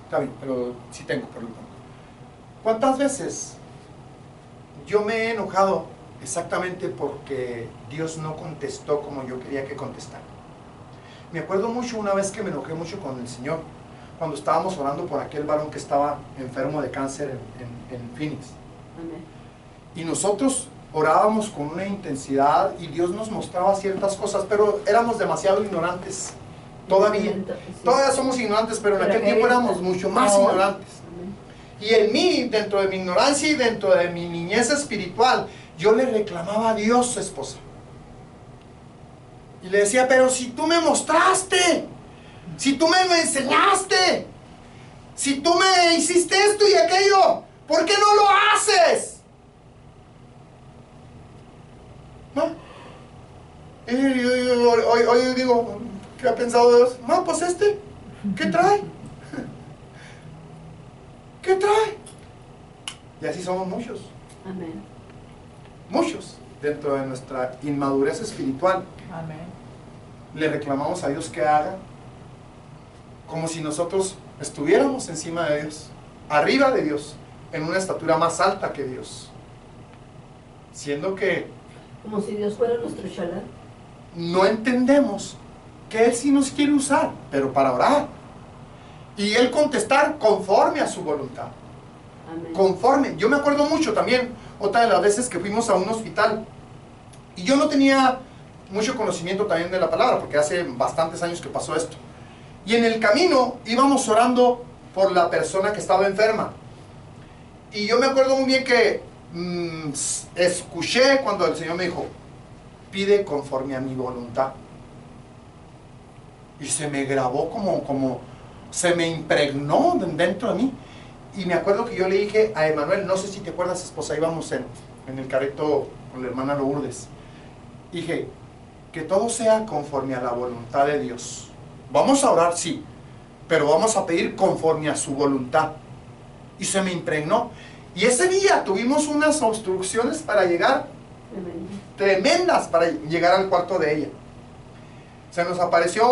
Está bien, pero sí tengo, por lo tanto. ¿Cuántas veces yo me he enojado exactamente porque Dios no contestó como yo quería que contestara? Me acuerdo mucho una vez que me enojé mucho con el Señor, cuando estábamos orando por aquel varón que estaba enfermo de cáncer en Phoenix.
Amén.
Y nosotros orábamos con una intensidad y Dios nos mostraba ciertas cosas, pero éramos demasiado ignorantes. Todavía.
Sí.
Todavía somos ignorantes, pero en
Pero
aquel tiempo
ahorita,
éramos mucho más
ahora.
ignorantes.
Amén.
Y en mí, dentro de mi ignorancia y dentro de mi niñez espiritual, yo le reclamaba a Dios, esposa. Y le decía, pero si tú me mostraste, si tú me enseñaste, si tú me hiciste esto y aquello, ¿por qué no lo haces? ¿No? Y hoy digo, ¿qué ha pensado Dios? No, pues ¿qué trae? ¿Qué trae? Y así somos muchos,
Amén.
muchos, dentro de nuestra inmadurez espiritual.
Amén.
Le reclamamos a Dios que haga, como si nosotros estuviéramos encima de Dios, arriba de Dios, en una estatura más alta que Dios. Siendo que
Como si Dios fuera nuestro chalán.
no entendemos que Él sí nos quiere usar, pero para orar. Y Él contestar conforme a su voluntad.
Amén.
Conforme. Yo me acuerdo mucho también, otra de las veces que fuimos a un hospital, y yo no tenía mucho conocimiento también de la palabra, porque hace bastantes años que pasó esto. Y en el camino íbamos orando por la persona que estaba enferma. Y yo me acuerdo muy bien que escuché cuando el Señor me dijo, pide conforme a mi voluntad. Y se me grabó como se me impregnó dentro de mí. Y me acuerdo que yo le dije a Emanuel, no sé si te acuerdas, esposa, íbamos en el carrito con la hermana Lourdes. Dije, que todo sea conforme a la voluntad de Dios. Vamos a orar, sí, pero vamos a pedir conforme a su voluntad. Y se me impregnó. Y ese día tuvimos unas obstrucciones para llegar,
Amén.
tremendas, para llegar al cuarto de ella. Se nos apareció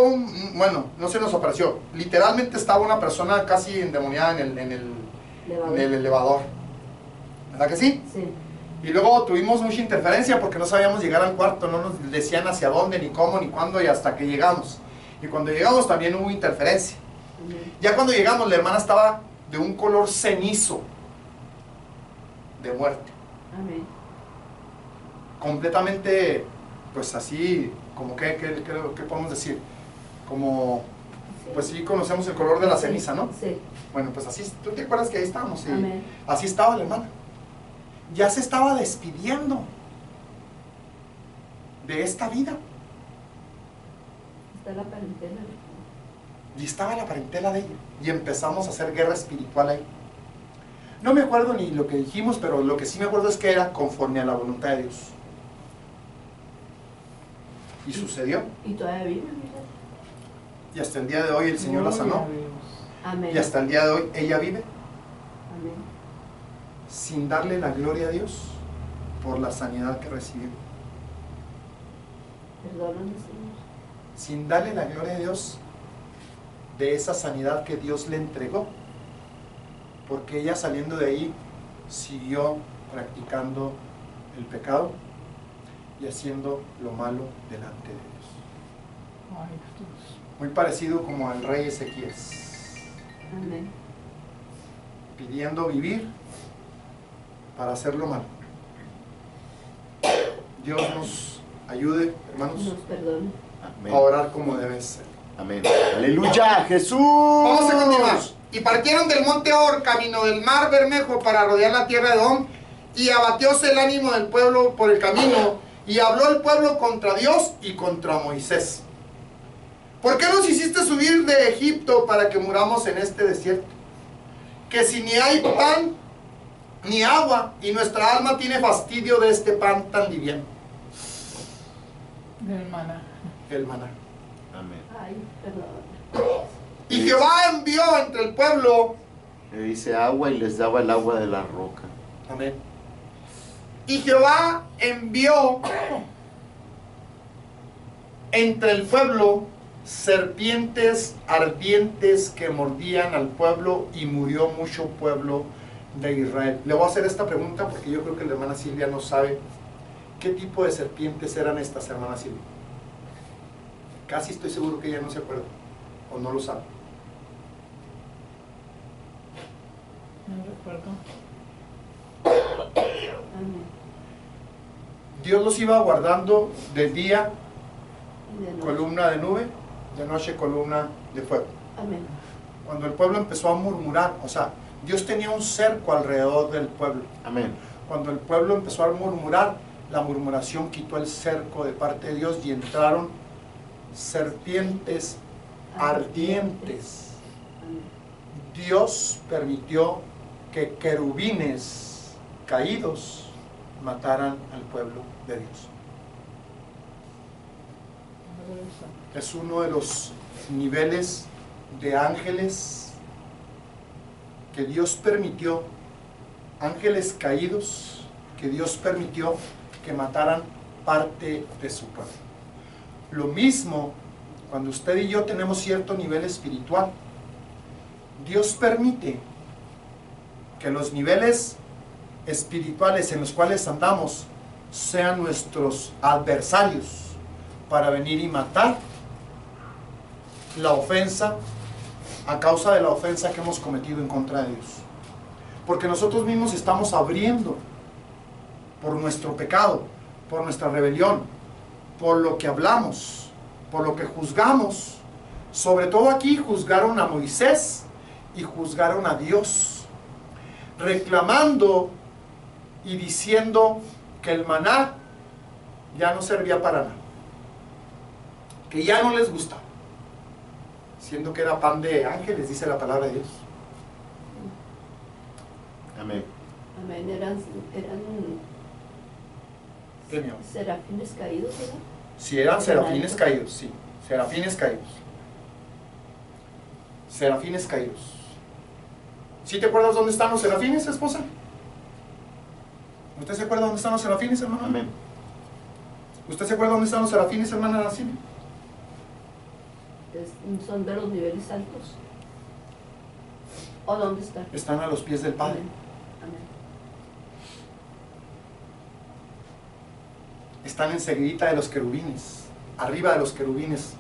bueno, no se nos apareció, literalmente estaba una persona casi endemoniada en el elevador. ¿Verdad que sí?
Sí.
Y luego tuvimos mucha interferencia porque no sabíamos llegar al cuarto, no nos decían hacia dónde, ni cómo, ni cuándo, y hasta que llegamos. Y cuando llegamos también hubo interferencia.
Amén.
Ya cuando llegamos, la hermana estaba de un color cenizo, de muerte.
Amén.
Completamente, pues así, como ¿qué podemos decir? Como,
Sí.
pues sí conocemos el color de la ceniza, ¿no?
Sí.
Bueno, pues así, ¿tú te acuerdas que ahí estábamos? Sí.
Amén.
Así estaba la hermana. Ya se estaba despidiendo de esta vida.
Está la parentela.
Y estaba la parentela de ella. Y empezamos a hacer guerra espiritual ahí. No me acuerdo ni lo que dijimos, pero lo que sí me acuerdo es que era conforme a la voluntad de Dios. Y sucedió.
Y todavía vive, mira.
Y hasta el día de hoy el Señor la sanó.
Gloria a Dios.
Amén.
Y hasta el día de hoy ella vive
Amén.
sin darle la gloria a Dios por la sanidad que recibió.
Perdóname, Señor.
Sin darle la gloria a Dios de esa sanidad que Dios le entregó. Porque ella, saliendo de ahí, siguió practicando el pecado y haciendo lo malo delante de Dios.
Ay, Jesús.
Muy parecido como al rey Ezequías,
Amén.
pidiendo vivir para hacer lo malo. Dios nos ayude, hermanos,
Nos perdone.
Amén.
a orar como debe ser.
Amén. Aleluya, Jesús.
Vamos a continuar. Y partieron del monte Or, camino del mar Bermejo, para rodear la tierra de Edom, y abatióse el ánimo del pueblo por el camino, y habló el pueblo contra Dios y contra Moisés. ¿Por qué nos hiciste subir de Egipto para que muramos en este desierto? Que si ni hay pan ni agua, y nuestra alma tiene fastidio de este pan tan liviano.
Del maná.
El maná.
Amén.
Ay, perdón.
Y Jehová envió entre el pueblo.
Le dice agua y les daba el agua de la roca.
Amén. Y Jehová envió entre el pueblo serpientes ardientes que mordían al pueblo, y murió mucho pueblo de Israel. Le voy a hacer esta pregunta porque yo creo que la hermana Silvia no sabe qué tipo de serpientes eran estas, hermana Silvia. Casi estoy seguro que ella no se acuerda o no lo sabe.
No recuerdo.
Amén.
Dios los iba guardando de día,
Y de noche.
columna de nube, de noche columna de fuego.
Amén.
Cuando el pueblo empezó a murmurar, o sea, Dios tenía un cerco alrededor del pueblo.
Amén.
Cuando el pueblo empezó a murmurar, la murmuración quitó el cerco de parte de Dios y entraron serpientes ardientes.
Amén.
Dios permitió que querubines caídos mataran al pueblo de Dios. Es uno de los niveles de ángeles que Dios permitió, ángeles caídos, que Dios permitió que mataran parte de su pueblo. Lo mismo cuando usted y yo tenemos cierto nivel espiritual. Dios permite que los niveles espirituales en los cuales andamos sean nuestros adversarios para venir y matar la ofensa, a causa de la ofensa que hemos cometido en contra de Dios. Porque nosotros mismos estamos abriendo por nuestro pecado, por nuestra rebelión, por lo que hablamos, por lo que juzgamos. Sobre todo aquí juzgaron a Moisés y juzgaron a Dios, reclamando y diciendo que el maná ya no servía para nada, que ya no les gustaba, siendo que era pan de ángeles, dice la palabra de Dios.
Amén.
Amén. Eran
¿Qué, mi amor?
serafines caídos, ¿verdad?
Si eran serafines caídos, sí, serafines caídos. Serafines caídos. ¿Sí te acuerdas dónde están los serafines, esposa? ¿Usted se acuerda dónde están los serafines, hermano?
Amén.
¿Usted se acuerda dónde están los serafines, hermana Nacine?
Son de los niveles altos. ¿O dónde están?
Están a los pies del Padre.
Amén. Amén.
Están enseguida de los querubines, arriba de los querubines,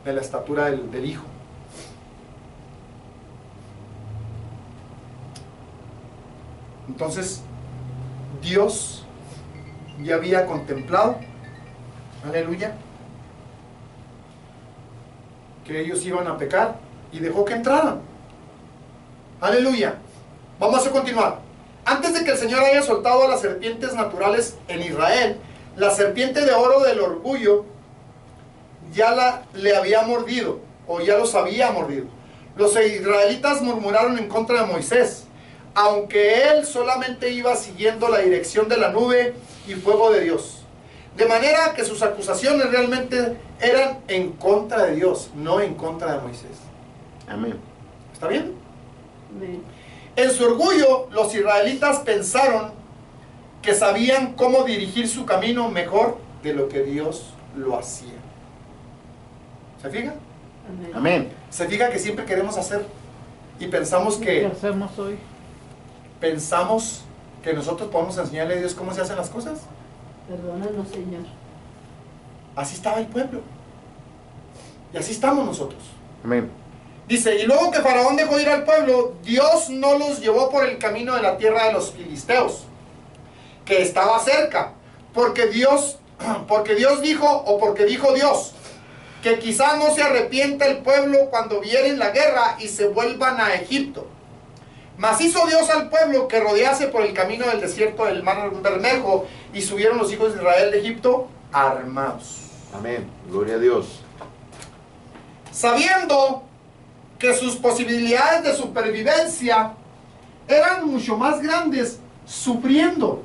de la estatura del Hijo. Entonces, Dios ya había contemplado, aleluya, que ellos iban a pecar y dejó que entraran. Aleluya. Vamos a continuar. Antes de que el Señor haya soltado a las serpientes naturales en Israel, la serpiente de oro del orgullo ya le había mordido, o ya los había mordido. Los israelitas murmuraron en contra de Moisés. aunque él solamente iba siguiendo la dirección de la nube y fuego de Dios. De manera que sus acusaciones realmente eran en contra de Dios, no en contra de Moisés.
Amén.
¿Está bien?
Amén.
En su orgullo, los israelitas pensaron que sabían cómo dirigir su camino mejor de lo que Dios lo hacía. ¿Se fija?
Amén.
Amén.
¿Se fija que siempre queremos hacer y pensamos
¿Qué
que
hacemos hoy?
nosotros podemos enseñarle a Dios cómo se hacen las cosas?
Perdónanos, Señor.
Así estaba el pueblo. Y así estamos nosotros.
Amén.
Dice, y luego que Faraón dejó ir al pueblo, Dios no los llevó por el camino de la tierra de los filisteos, que estaba cerca, porque Dios dijo, o porque dijo Dios, que quizá no se arrepienta el pueblo cuando vieren la guerra y se vuelvan a Egipto. Mas hizo Dios al pueblo que rodease por el camino del desierto del mar Bermejo, y subieron los hijos de Israel de Egipto armados.
Amén. Gloria a Dios.
Sabiendo que sus posibilidades de supervivencia eran mucho más grandes, sufriendo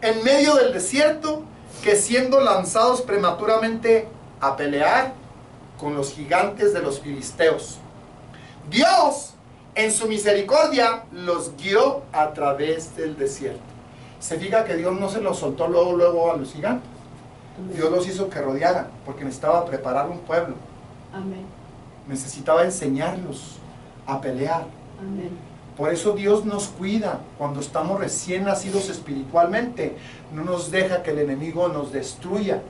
en medio del desierto que siendo lanzados prematuramente a pelear con los gigantes de los filisteos. Dios, en su misericordia, los guió a través del desierto. Se fija que Dios no se los soltó luego a los gigantes. Dios los hizo que rodearan, porque necesitaba preparar un pueblo.
Amén.
Necesitaba enseñarlos a pelear.
Amén.
Por eso Dios nos cuida cuando estamos recién nacidos espiritualmente. No nos deja que el enemigo nos destruya.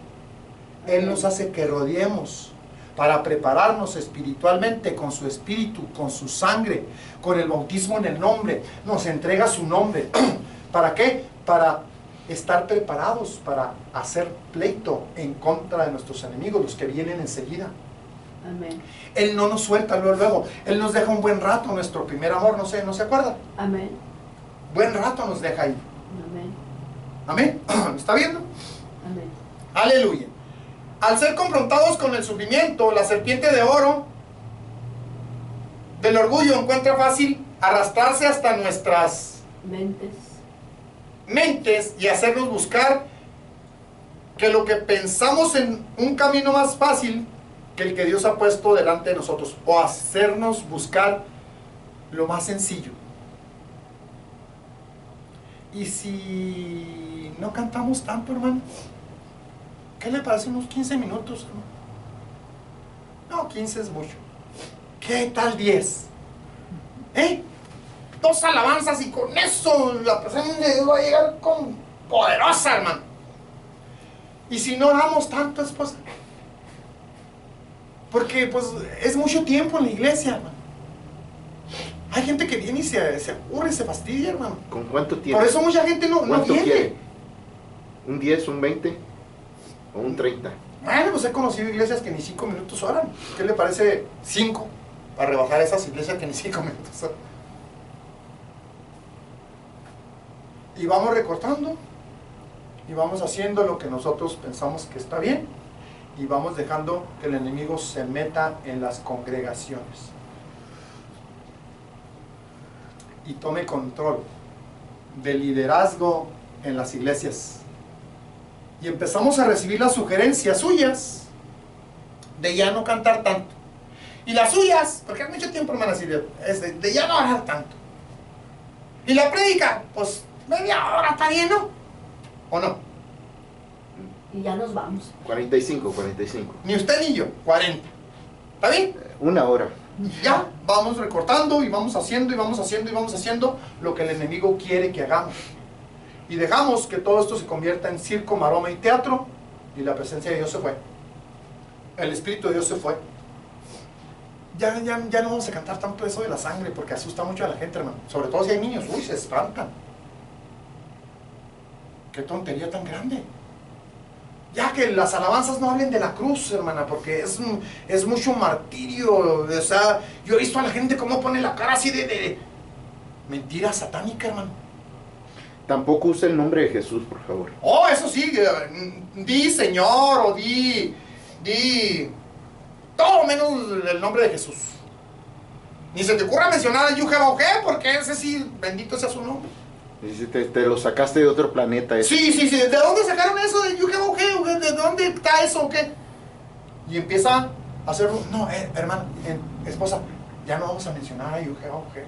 Él nos hace que rodeemos para prepararnos espiritualmente con su espíritu, con su sangre, con el bautismo en el nombre. Nos entrega su nombre. ¿Para qué? Para estar preparados para hacer pleito en contra de nuestros enemigos, los que vienen enseguida.
Amén.
Él no nos suelta luego. Él nos deja un buen rato, nuestro primer amor, ¿no se acuerdan?
Amén.
Buen rato nos deja ahí.
Amén.
Amén. ¿Está viendo?
Amén.
Aleluya. Al ser confrontados con el sufrimiento, la serpiente de oro del orgullo encuentra fácil arrastrarse hasta nuestras mentes y hacernos buscar que lo que pensamos en un camino más fácil que el que Dios ha puesto delante de nosotros, o hacernos buscar lo más sencillo. Y si no cantamos tanto, hermano, ¿qué le parece unos 15 minutos, hermano? No, 15 es mucho. ¿Qué tal 10? 2 alabanzas y con eso la presencia de Dios va a llegar con poderosa, hermano. Y si no oramos tanto, es pues, porque pues es mucho tiempo en la iglesia, hermano. Hay gente que viene y se aburre, se fastidia, hermano.
¿Con cuánto tiempo?
Por eso mucha gente no viene.
Quiere? ¿Un 10, un 20 o un 30?
Bueno, pues he conocido iglesias que ni 5 minutos oran. ¿Qué le parece 5? Para rebajar esas iglesias que ni 5 minutos oran. Y vamos recortando. Y vamos haciendo lo que nosotros pensamos que está bien. Y vamos dejando que el enemigo se meta en las congregaciones. Y tome control del liderazgo en las iglesias. Y empezamos a recibir las sugerencias suyas de ya no cantar tanto. Y las suyas, porque hay mucho tiempo, hermanas, de ya no orar tanto. Y la prédica, pues media hora está bien, ¿no? ¿O no?
Y ya nos vamos.
45.
Ni usted ni yo, 40. ¿Está bien?
Una hora.
Y ya vamos recortando y vamos haciendo y vamos haciendo y vamos haciendo lo que el enemigo quiere que hagamos. Y dejamos que todo esto se convierta en circo, maroma y teatro, y la presencia de Dios se fue. El Espíritu de Dios se fue. Ya no vamos a cantar tanto eso de la sangre, porque asusta mucho a la gente, hermano. Sobre todo si hay niños, uy, se espantan. Qué tontería tan grande. Ya que las alabanzas no hablen de la cruz, hermana, porque es mucho martirio. O sea, yo he visto a la gente cómo pone la cara así de mentira satánica, hermano.
Tampoco use el nombre de Jesús, por favor.
Oh, eso sí, di Señor o di todo menos el nombre de Jesús. Ni se te ocurra mencionar a Yuhebauge, porque ese sí, bendito sea su nombre.
Dice, te lo sacaste de otro planeta. Eso.
Sí. ¿De dónde sacaron eso de Yuhebauge? ¿De dónde está eso o qué? Y empieza a hacer, no, hermano, esposa, ya no vamos a mencionar a Yuhebauge.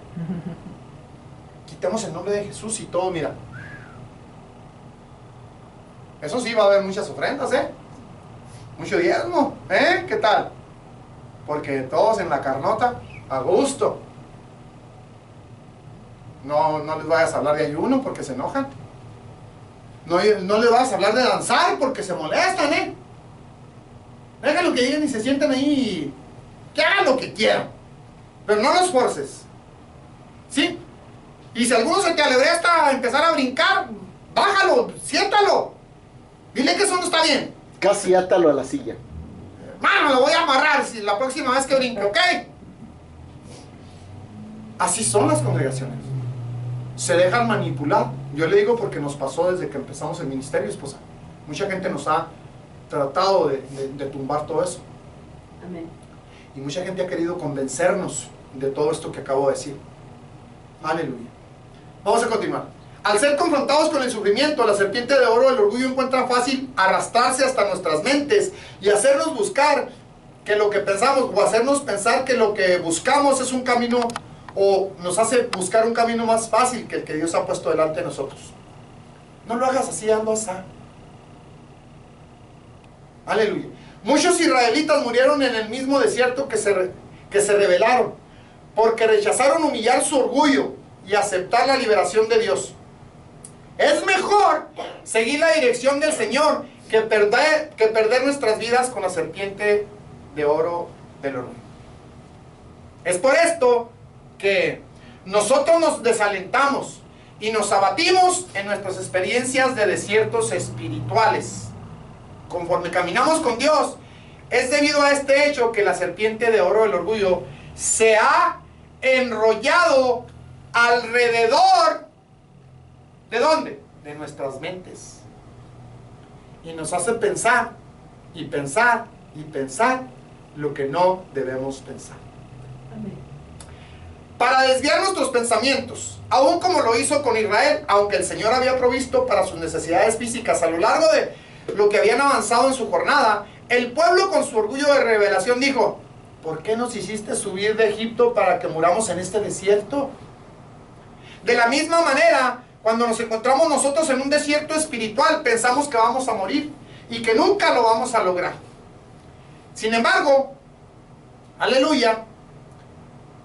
Quitemos el nombre de Jesús y todo, mira. Eso sí, va a haber muchas ofrendas, mucho diezmo, ¿qué tal? Porque todos en la carnota, a gusto. No les vayas a hablar de ayuno porque se enojan. No les vayas a hablar de danzar porque se molestan, Déjalo que lleguen y se sienten ahí y que hagan lo que quieran. Pero no los forces. ¿Sí? Y si alguno se te alebresta a empezar a brincar, bájalo, siéntalo. Dile que eso no está bien.
Casi átalo a la silla.
Mano, lo voy a amarrar si la próxima vez que brinque, ¿ok? Así son las congregaciones. Se dejan manipular. Yo le digo porque nos pasó desde que empezamos el ministerio, esposa. Mucha gente nos ha tratado de tumbar todo eso.
Amén.
Y mucha gente ha querido convencernos de todo esto que acabo de decir. Aleluya. Vamos a continuar. Al ser confrontados con el sufrimiento, la serpiente de oro del orgullo encuentra fácil arrastrarse hasta nuestras mentes y hacernos buscar que lo que pensamos, o hacernos pensar que lo que buscamos es un camino, o nos hace buscar un camino más fácil que el que Dios ha puesto delante de nosotros. No lo hagas así, ando así. Aleluya. Muchos israelitas murieron en el mismo desierto que se rebelaron, porque rechazaron humillar su orgullo y aceptar la liberación de Dios. Es mejor seguir la dirección del Señor que perder nuestras vidas con la serpiente de oro del orgullo. Es por esto que nosotros nos desalentamos y nos abatimos en nuestras experiencias de desiertos espirituales. Conforme caminamos con Dios, es debido a este hecho que la serpiente de oro del orgullo se ha enrollado alrededor, ¿de dónde? De nuestras mentes. Y nos hace pensar y pensar y pensar lo que no debemos pensar.
Amén.
Para desviar nuestros pensamientos, aun como lo hizo con Israel, aunque el Señor había provisto para sus necesidades físicas a lo largo de lo que habían avanzado en su jornada, el pueblo con su orgullo de revelación dijo: ¿por qué nos hiciste subir de Egipto para que muramos en este desierto? De la misma manera, cuando nos encontramos nosotros en un desierto espiritual, pensamos que vamos a morir y que nunca lo vamos a lograr. Sin embargo, aleluya,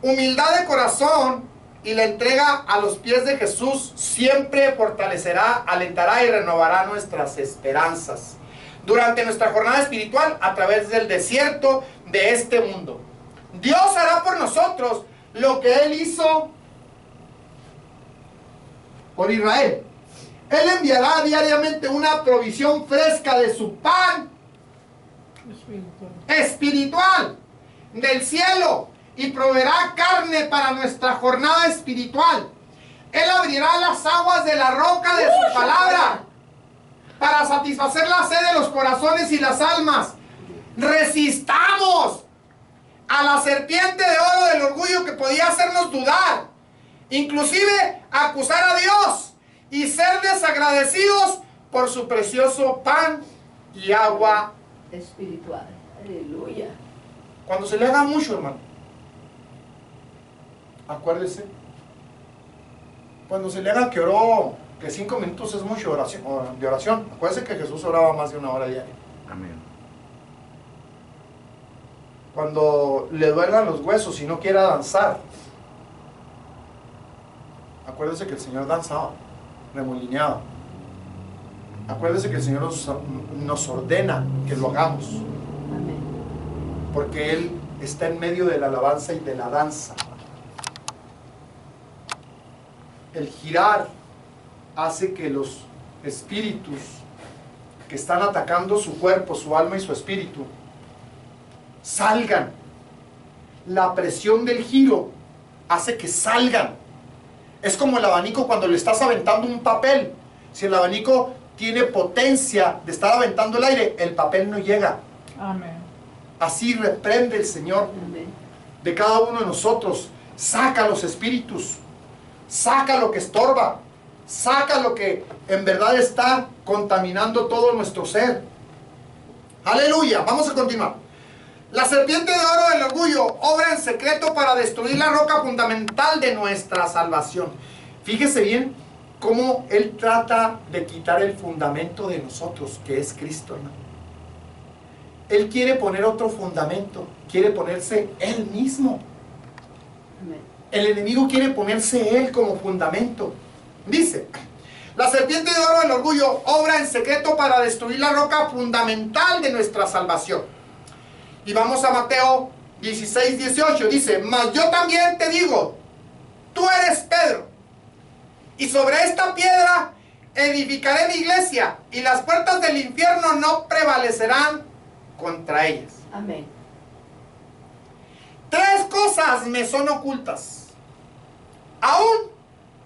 humildad de corazón y la entrega a los pies de Jesús siempre fortalecerá, alentará y renovará nuestras esperanzas durante nuestra jornada espiritual a través del desierto de este mundo. Dios hará por nosotros lo que Él hizo por Israel. Él enviará diariamente una provisión fresca de su pan espiritual del cielo y proveerá carne para nuestra jornada espiritual. Él abrirá las aguas de la roca de su palabra para satisfacer la sed de los corazones y las almas. Resistamos a la serpiente de oro del orgullo que podía hacernos dudar, inclusive acusar a Dios y ser desagradecidos por su precioso pan y agua
Espiritual. Aleluya.
cuando se le haga mucho, hermano. Acuérdese, cuando se le haga que oró, que 5 minutos es mucho de oración, acuérdese que Jesús oraba más de 1 hora diaria.
Amén.
Cuando le duelan los huesos y no quiera danzar, acuérdese que el Señor danzaba, remolineaba. Acuérdese que el Señor nos ordena que lo hagamos,
Amén.
porque Él está en medio de la alabanza y de la danza. El girar hace que los espíritus que están atacando su cuerpo, su alma y su espíritu salgan. La presión del giro hace que salgan. Es como el abanico cuando le estás aventando un papel. Si el abanico tiene potencia de estar aventando el aire, el papel no llega.
Amén.
Así reprende el Señor
Amén.
de cada uno de nosotros Saca los espíritus, saca lo que estorba, saca lo que en verdad está contaminando todo nuestro ser. Aleluya, vamos a continuar. La serpiente de oro del orgullo obra en secreto para destruir la roca fundamental de nuestra salvación. Fíjese bien cómo él trata de quitar el fundamento de nosotros, que es Cristo, hermano. Él quiere poner otro fundamento, quiere ponerse él mismo.
Amén.
El enemigo quiere ponerse él como fundamento. Dice, la serpiente de oro del orgullo obra en secreto para destruir la roca fundamental de nuestra salvación. Y vamos a Mateo 16, 18. Dice, mas yo también te digo, tú eres Pedro, y sobre esta piedra edificaré mi iglesia, y las puertas del infierno no prevalecerán contra ellas.
Amén.
Tres cosas me son ocultas. Aún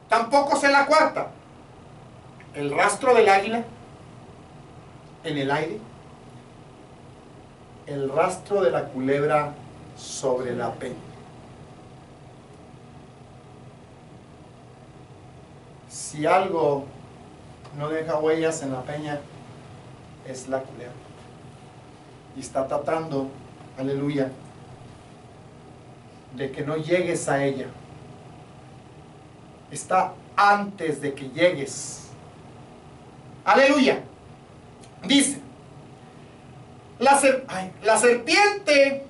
tampoco sé la cuarta. El rastro del águila en el aire. El rastro de la culebra sobre la peña. Si algo no deja huellas en la peña, es la culebra. Y está tratando, aleluya, de que no llegues a ella. Está antes de que llegues. Aleluya. Dice, la serpiente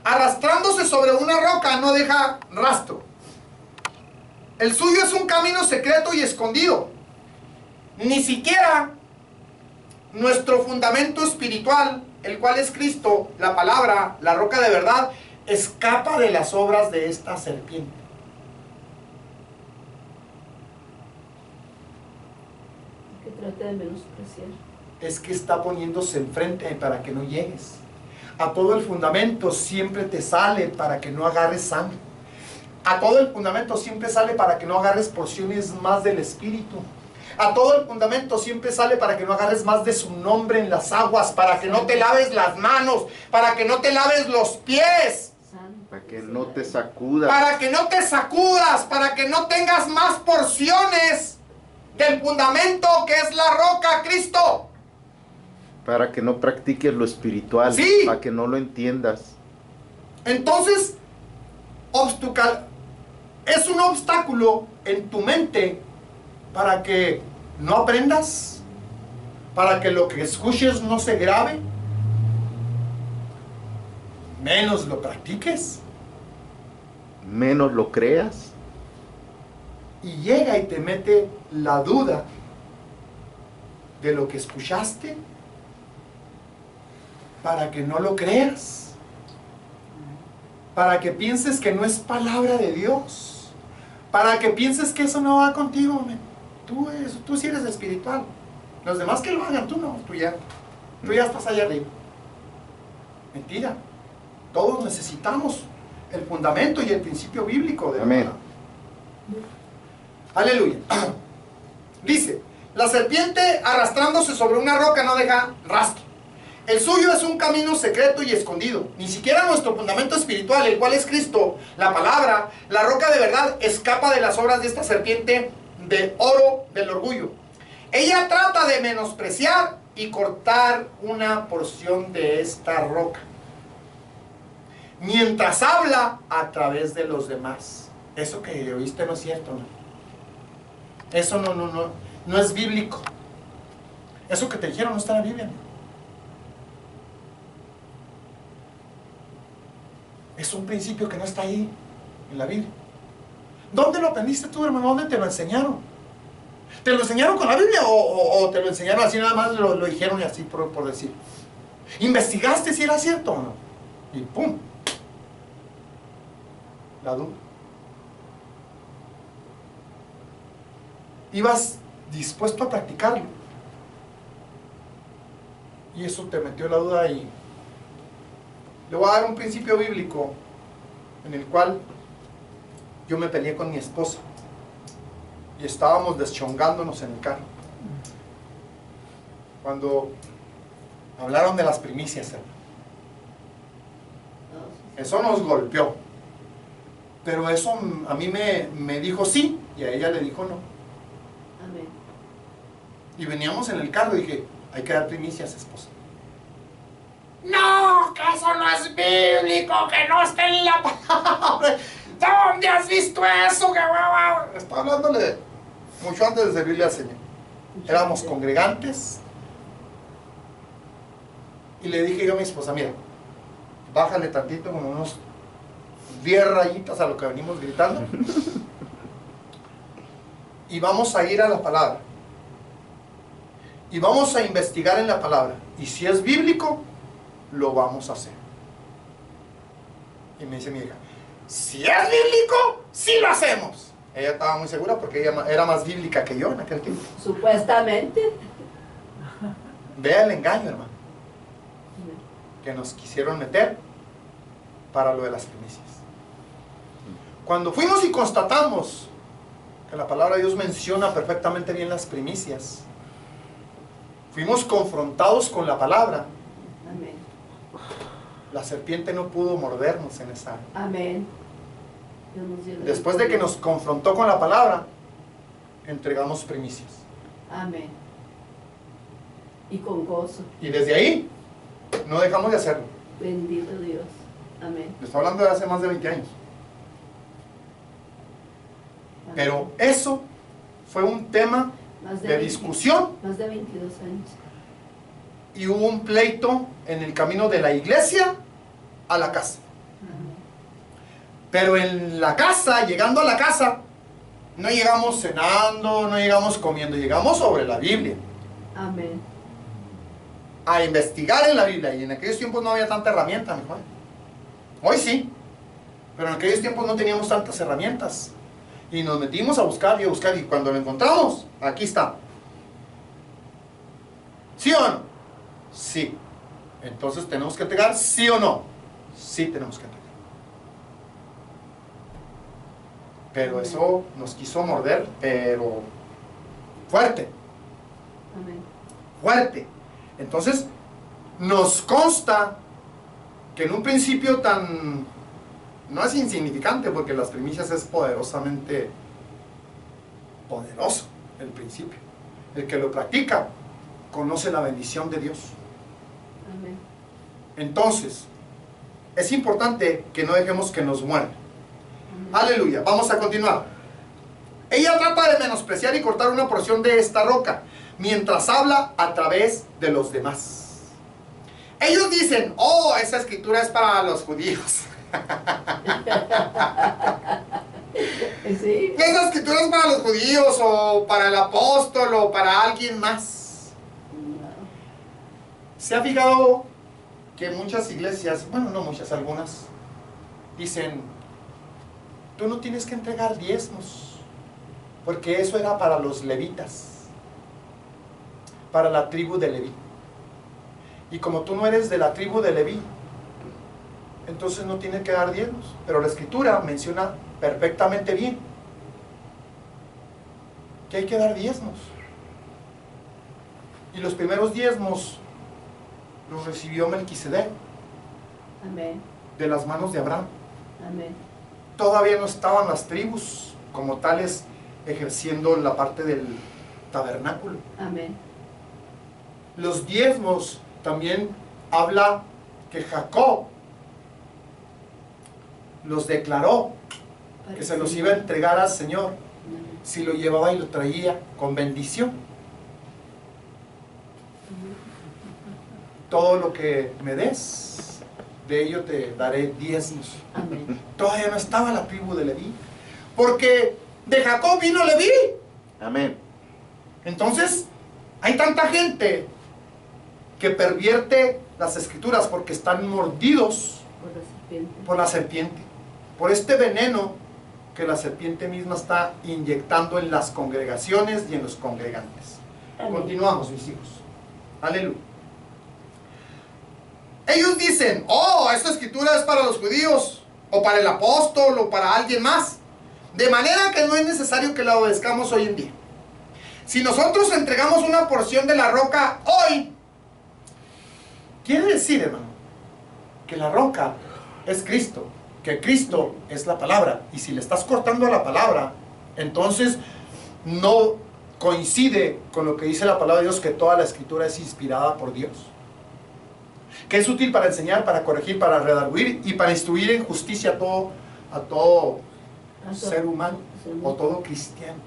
arrastrándose sobre una roca no deja rastro. El suyo es un camino secreto y escondido. Ni siquiera nuestro fundamento espiritual, el cual es Cristo, la palabra, la roca de verdad, escapa de las obras de esta serpiente.
Que trate de menospreciar.
Es que está poniéndose enfrente para que no llegues. A todo el fundamento siempre te sale para que no agarres sangre. A todo el fundamento siempre sale para que no agarres porciones más del Espíritu. A todo el fundamento siempre sale para que no agarres más de su nombre en las aguas, para que no te laves las manos, para que no te laves los pies,
para que no te sacudas,
para que no te sacudas, para que no tengas más porciones del fundamento que es la roca, Cristo.
para que no practiques lo espiritual,
Sí.
para que no lo entiendas.
Entonces, es un obstáculo en tu mente para que no aprendas, para que lo que escuches no se grabe, menos lo practiques,
Menos lo creas.
y llega y te mete la duda de lo que escuchaste para que no lo creas, para que pienses que no es palabra de Dios, para que pienses que eso no va contigo. Tú sí eres espiritual, los demás que lo hagan, tú no, tú ya estás allá arriba. Mentira. Todos necesitamos el fundamento y el principio bíblico de la
Amén.
palabra. Aleluya. Dice, la serpiente arrastrándose sobre una roca no deja rastro. El suyo es un camino secreto y escondido. Ni siquiera nuestro fundamento espiritual, el cual es Cristo, la palabra, la roca de verdad, escapa de las obras de esta serpiente de oro del orgullo. Ella trata de menospreciar y cortar una porción de esta roca, mientras habla a través de los demás. Eso que oíste no es cierto, ¿no? Eso no es bíblico. Eso que te dijeron no está en la Biblia, ¿no? Es un principio que no está ahí en la Biblia. ¿Dónde lo aprendiste tú, hermano? ¿Dónde te lo enseñaron? ¿Te lo enseñaron con la Biblia o te lo enseñaron así nada más, lo dijeron y así por decir? ¿Investigaste si era cierto o no? Y ¡pum! La duda. Ibas dispuesto a practicarlo. Y eso te metió la duda y le voy a dar un principio bíblico en el cual yo me peleé con mi esposa y estábamos deschongándonos en el carro cuando hablaron de las primicias, hermano. Eso nos golpeó. Pero eso a mí me dijo sí y a ella le dijo no.
Amén.
Y veníamos en el carro y dije, hay que dar primicias, esposa. No, que eso no es bíblico, que no está en la palabra. ¿Dónde has visto eso? Estaba hablándole mucho antes de servirle al Señor. Éramos congregantes. Y le dije yo a mi esposa, mira, bájale tantito, como unos 10 rayitas a lo que venimos gritando. Y vamos a ir a la palabra. Y vamos a investigar en la palabra. Y si es bíblico, lo vamos a hacer. Y me dice mi hija, si es bíblico, sí lo hacemos. Ella estaba muy segura porque ella era más bíblica que yo en aquel tiempo.
Supuestamente.
Vea el engaño, hermano, que nos quisieron meter para lo de las primicias. Cuando fuimos y constatamos que la palabra de Dios menciona perfectamente bien las primicias, fuimos confrontados con la palabra.
Amén.
La serpiente no pudo mordernos en esa área.
Amén. Dios nos dio la
Después de que nos confrontó con la palabra, entregamos primicias.
Amén. Y con gozo.
Y desde ahí, no dejamos de hacerlo.
Bendito Dios. Amén.
Le estoy hablando de hace más de 20 años.
Amén.
Pero eso fue un tema
Más
de
20
discusión
Más de 22 años.
y hubo un pleito en el camino de la iglesia a la casa.
Amén.
Pero en la casa, llegando a la casa, no llegamos cenando, no llegamos comiendo, llegamos sobre la Biblia,
Amén.
a investigar en la Biblia. Y en aquellos tiempos no había tanta herramienta, mi Juan. Hoy sí, pero en aquellos tiempos no teníamos tantas herramientas. Y nos metimos a buscar y a buscar, y cuando lo encontramos, aquí está. ¿Sí o no? Sí. Entonces tenemos que entregar, ¿sí o no? Sí tenemos que entregar. Pero eso nos quiso morder, pero fuerte,
Amén.
fuerte. Entonces, nos consta que en un principio tan, no es insignificante, porque las primicias es poderosamente poderoso el principio. El que lo practica conoce la bendición de Dios.
Amén.
Entonces, es importante que no dejemos que nos muerda. Aleluya, vamos a continuar. Ella trata de menospreciar y cortar una porción de esta roca, mientras habla a través de los demás. Ellos dicen, oh, esa escritura es para los judíos.
Sí.
Esa escritura es para los judíos, o para el apóstol, o para alguien más. ¿Se ha fijado que muchas iglesias, bueno, no muchas, algunas, dicen, tú no tienes que entregar diezmos, porque eso era para los levitas, para la tribu de Leví? Y como tú no eres de la tribu de Leví, entonces no tienes que dar diezmos. Pero la escritura menciona perfectamente bien que hay que dar diezmos. Y los primeros diezmos los recibió Melquisedec
Amén.
de las manos de Abraham.
Amén.
Todavía no estaban las tribus como tales ejerciendo la parte del tabernáculo.
Amén.
Los diezmos también habla que Jacob los declaró, que se los iba a entregar al Señor
Amén.
si lo llevaba y lo traía con bendición. Todo lo que me des, de ello te daré diezmos.
Amén.
Todavía no estaba la tribu de Leví, porque de Jacob vino Leví.
Amén.
Entonces, hay tanta gente que pervierte las escrituras porque están mordidos
Por la serpiente.
por la serpiente, por este veneno que la serpiente misma está inyectando en las congregaciones y en los congregantes.
Amén.
Continuamos, mis hijos. Aleluya. Ellos dicen, oh, esta escritura es para los judíos, o para el apóstol, o para alguien más. De manera que no es necesario que la obedezcamos hoy en día. Si nosotros entregamos una porción de la roca hoy, quiere decir, hermano, que la roca es Cristo que Cristo es la palabra. Y si le estás cortando a la palabra, entonces no coincide con lo que dice la palabra de Dios, que toda la escritura es inspirada por Dios. Que es útil para enseñar, para corregir, para redarguir y para instruir en justicia a todo ser humano o todo cristiano.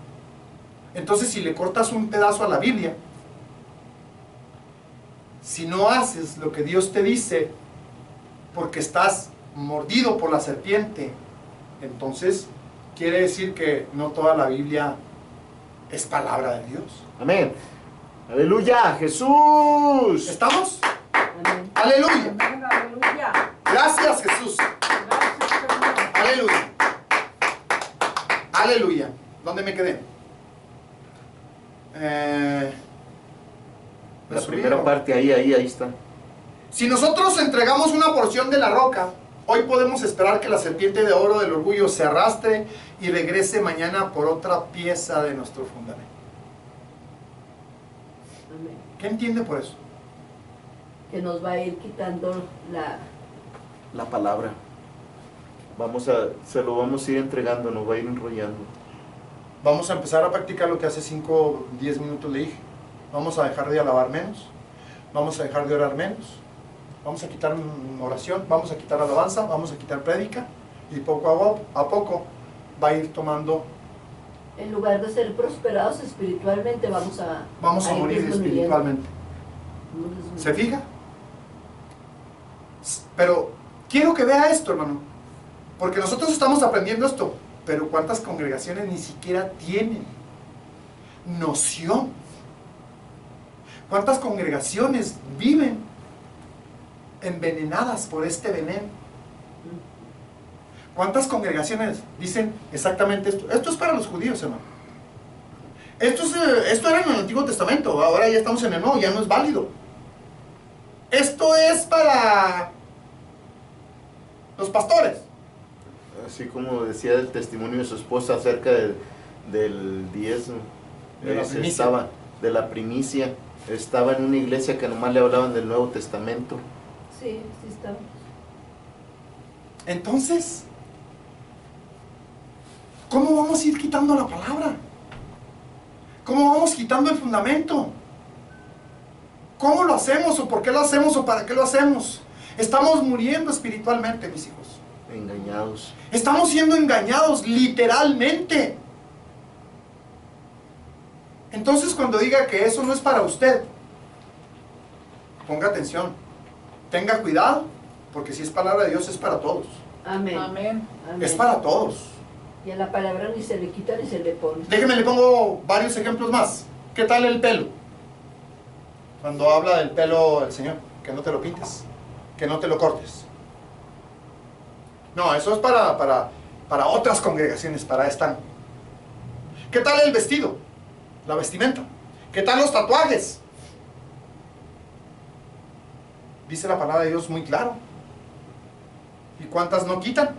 Entonces, si le cortas un pedazo a la Biblia, si no haces lo que Dios te dice, porque estás mordido por la serpiente, entonces quiere decir que no toda la Biblia es palabra de Dios.
Amén. Aleluya, Jesús.
¿Estamos?
Amén.
Aleluya.
Amén, aleluya.
Gracias, Jesús.
Gracias, Señor.
Aleluya. Aleluya. ¿Dónde me quedé?
La primera parte, ahí está.
Si nosotros entregamos una porción de la roca, hoy podemos esperar que la serpiente de oro del orgullo se arrastre y regrese mañana por otra pieza de nuestro fundamento.
Amén.
¿Qué entiende por eso?
Que nos va a ir quitando
La palabra. Se lo vamos a ir entregando, nos va a ir enrollando.
Vamos a empezar a practicar lo que hace 5 o 10 minutos le dije. Vamos a dejar de alabar menos. Vamos a dejar de orar menos. Vamos a quitar oración, vamos a quitar alabanza, vamos a quitar prédica. Y poco a poco va a ir tomando.
en lugar de ser prosperados espiritualmente, vamos a ir
morir
disminuyendo.
espiritualmente.
Vamos disminuyendo.
¿Se fija? Pero quiero que vea esto, hermano. Porque nosotros estamos aprendiendo esto. Pero ¿cuántas congregaciones ni siquiera tienen noción? ¿Cuántas congregaciones viven envenenadas por este veneno? ¿Cuántas congregaciones dicen exactamente esto? Esto es para los judíos, hermano. Esto era en el Antiguo Testamento, ahora ya estamos en el Nuevo, ya no es válido. Esto es para los pastores.
Así como decía el testimonio de su esposa acerca del diezmo.
De la primicia.
Estaba de la primicia. Estaba en una iglesia que nomás le hablaban del Nuevo Testamento.
Sí, sí estamos.
Entonces, ¿cómo vamos a ir quitando la palabra? ¿Cómo vamos quitando el fundamento? ¿Cómo lo hacemos? ¿O por qué lo hacemos? ¿O para qué lo hacemos? Estamos muriendo espiritualmente, mis hijos.
Engañados.
Estamos siendo engañados literalmente. Entonces, cuando diga que eso no es para usted, ponga atención, tenga cuidado, porque si es palabra de Dios es para todos.
Amén.
Amén.
Amén.
Es para todos.
Y a la palabra ni se le quita ni se le pone.
Déjeme, le pongo varios ejemplos más. ¿Qué tal el pelo? Cuando habla del pelo el Señor, que no te lo pintes, que no te lo cortes. No, eso es para otras congregaciones, para esta no. ¿Qué tal el vestido? La vestimenta. ¿Qué tal los tatuajes? Dice la palabra de Dios muy claro. ¿Y cuántas no quitan?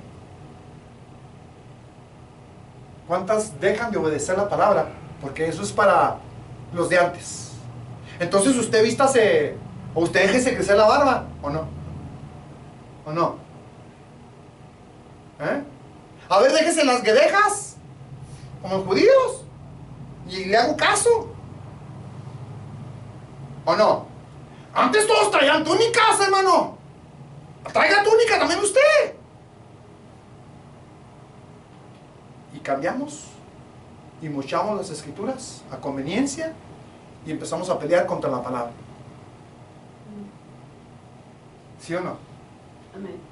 ¿Cuántas dejan de obedecer la palabra? Porque eso es para los de antes. Entonces usted vístase, o usted déjese crecer la barba, ¿o no? ¿O no? ¿Eh? A ver, déjese las guedejas, como los judíos, y le hago caso. ¿O no? Antes todos traían túnicas, hermano. Traiga túnica también usted. Y cambiamos y mochamos las escrituras a conveniencia y empezamos a pelear contra la palabra. ¿Sí o no?
Amén.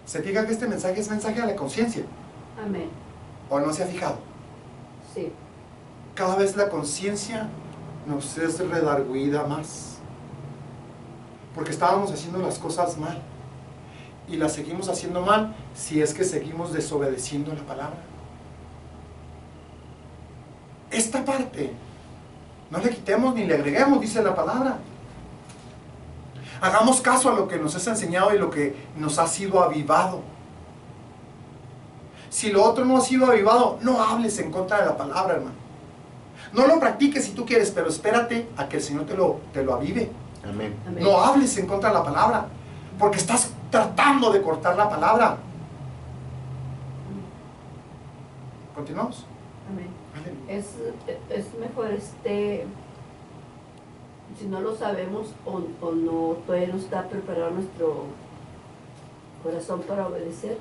¿Se fija que este mensaje es mensaje a la conciencia?
Amén.
¿O no se ha fijado?
Sí.
Cada vez la conciencia nos es redarguida más. Porque estábamos haciendo las cosas mal. Y las seguimos haciendo mal si es que seguimos desobedeciendo la palabra. Esta parte no le quitemos ni le agreguemos, dice la palabra. Hagamos caso a lo que nos es enseñado y lo que nos ha sido avivado. Si lo otro no ha sido avivado, no hables en contra de la palabra, hermano. No lo practiques si tú quieres, pero espérate a que el Señor te lo avive.
Amén.
Amén.
No hables en contra de la palabra, porque estás tratando de cortar la palabra. ¿Continuamos?
Amén.
Aleluya.
Es mejor si no lo sabemos o no, todavía no está preparado nuestro corazón para obedecer,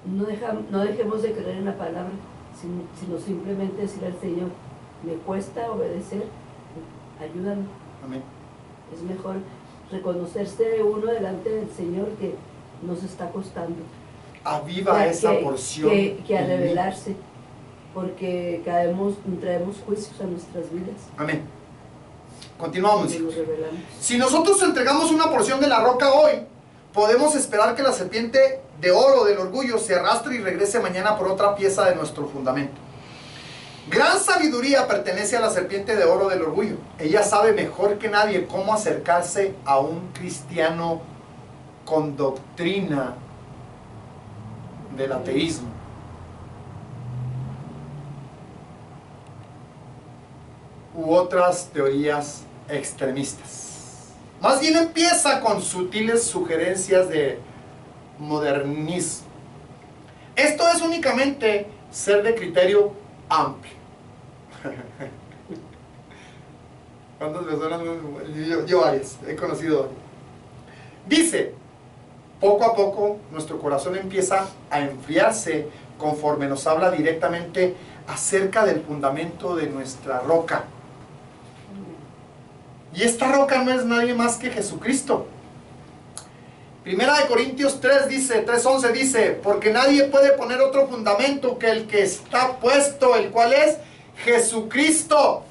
no dejemos de creer en la palabra, sino simplemente decir al Señor, me cuesta obedecer, ayúdame.
Amén.
Es mejor reconocerse uno delante del Señor que nos está costando.
Aviva esa porción.
Que a
en mí.
revelarse, porque traemos juicios a nuestras vidas.
Amén. Continuamos.
Y nos revelamos.
Si nosotros entregamos una porción de la roca hoy, podemos esperar que la serpiente de oro del orgullo se arrastre y regrese mañana por otra pieza de nuestro fundamento. Gran sabiduría pertenece a la serpiente de oro del orgullo. Ella sabe mejor que nadie cómo acercarse a un cristiano con doctrina del ateísmo. U otras teorías extremistas. Más bien empieza con sutiles sugerencias de modernismo. Esto es únicamente ser de criterio amplio. ¿Cuántas personas? Yo varias, he conocido. Dice, poco a poco nuestro corazón empieza a enfriarse conforme nos habla directamente acerca del fundamento de nuestra roca. Y esta roca no es nadie más que Jesucristo. Primera de Corintios 3:11 dice, porque nadie puede poner otro fundamento que el que está puesto, el cual es Jesucristo.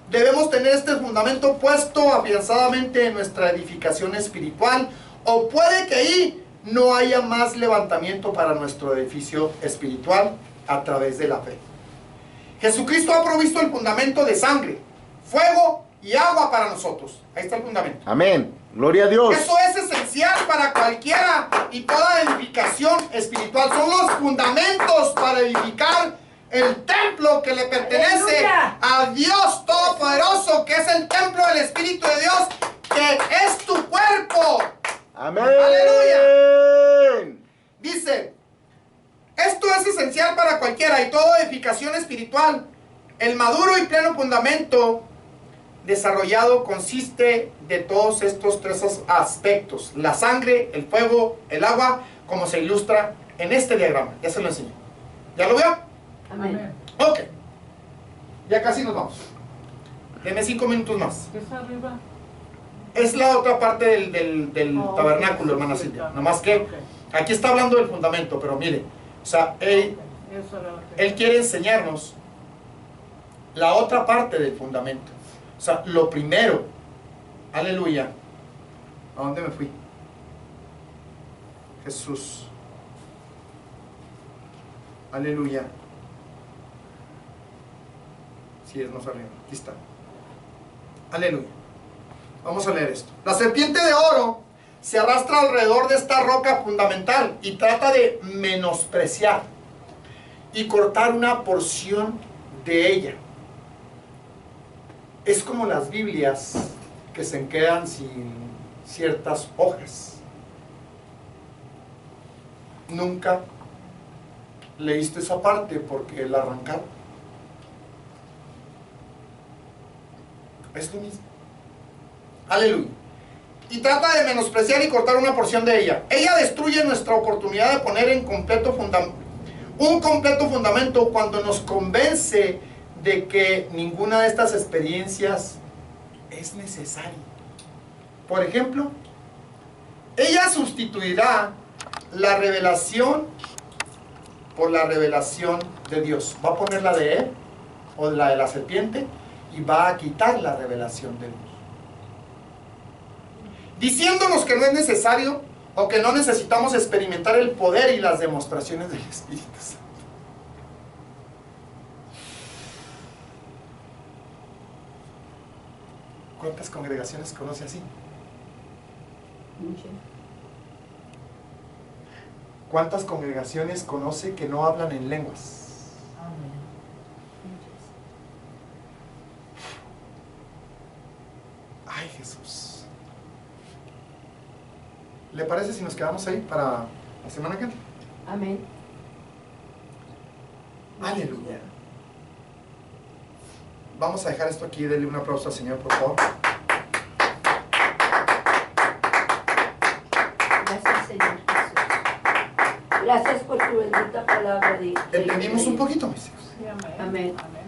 Debemos tener este fundamento puesto afianzadamente en nuestra edificación espiritual, o puede que ahí no haya más levantamiento para nuestro edificio espiritual a través de la fe. Jesucristo ha provisto el fundamento de sangre, fuego y agua para nosotros. Ahí está el fundamento.
Amén. Gloria a Dios.
Eso es esencial para cualquiera y toda edificación espiritual. Son los fundamentos para edificar el templo que le pertenece
¡Aleluya!
a Dios Todopoderoso, que es el templo del Espíritu de Dios, que es tu cuerpo.
Amén.
Aleluya. Dice, esto es esencial para cualquiera y toda edificación espiritual. El maduro y pleno fundamento desarrollado consiste de todos estos tres aspectos: la sangre, el fuego, el agua, como se ilustra en este diagrama. Ya se lo enseñé. ¿Ya lo vio?
Amén.
Ok. Ya casi nos vamos. Deme 5 minutos más.
¿Qué es arriba?
Es la otra parte del
Oh,
tabernáculo,
ok,
hermana
sí,
Silvia.
ok.
Nomás que
Ok.
aquí está hablando del fundamento, pero mire, o sea,
Eso era lo que-
Él quiere enseñarnos la otra parte del fundamento. O sea, lo primero. Aleluya. ¿A dónde me fui? Jesús. Aleluya. Sí, es más arriba. Aquí está. Aleluya. Vamos a leer esto. La serpiente de oro se arrastra alrededor de esta roca fundamental y trata de menospreciar y cortar una porción de ella. Es como las Biblias que se quedan sin ciertas hojas. Nunca leíste esa parte porque la arrancaron. Es lo mismo. Aleluya. Y trata de menospreciar y cortar una porción de ella. Ella destruye nuestra oportunidad de poner en un completo fundamento cuando nos convence de que ninguna de estas experiencias es necesaria. Por ejemplo, ella sustituirá la revelación por la revelación de Dios. Va a poner la de él o la de la serpiente y va a quitar la revelación de Dios, diciéndonos que no es necesario o que no necesitamos experimentar el poder y las demostraciones del Espíritu Santo. ¿Cuántas congregaciones conoce así?
Muchas.
¿Cuántas congregaciones conoce que no hablan en lenguas?
Amén.
Ay, Jesús. ¿Le parece si nos quedamos ahí para la semana que entra?
Amén.
Aleluya. Vamos a dejar esto aquí. Denle un aplauso al Señor, por favor.
Gracias, Señor Jesús. Gracias por tu bendita palabra.
¿Entendimos un poquito, mis hijos?
Sí, amén.
Amén.
Amén.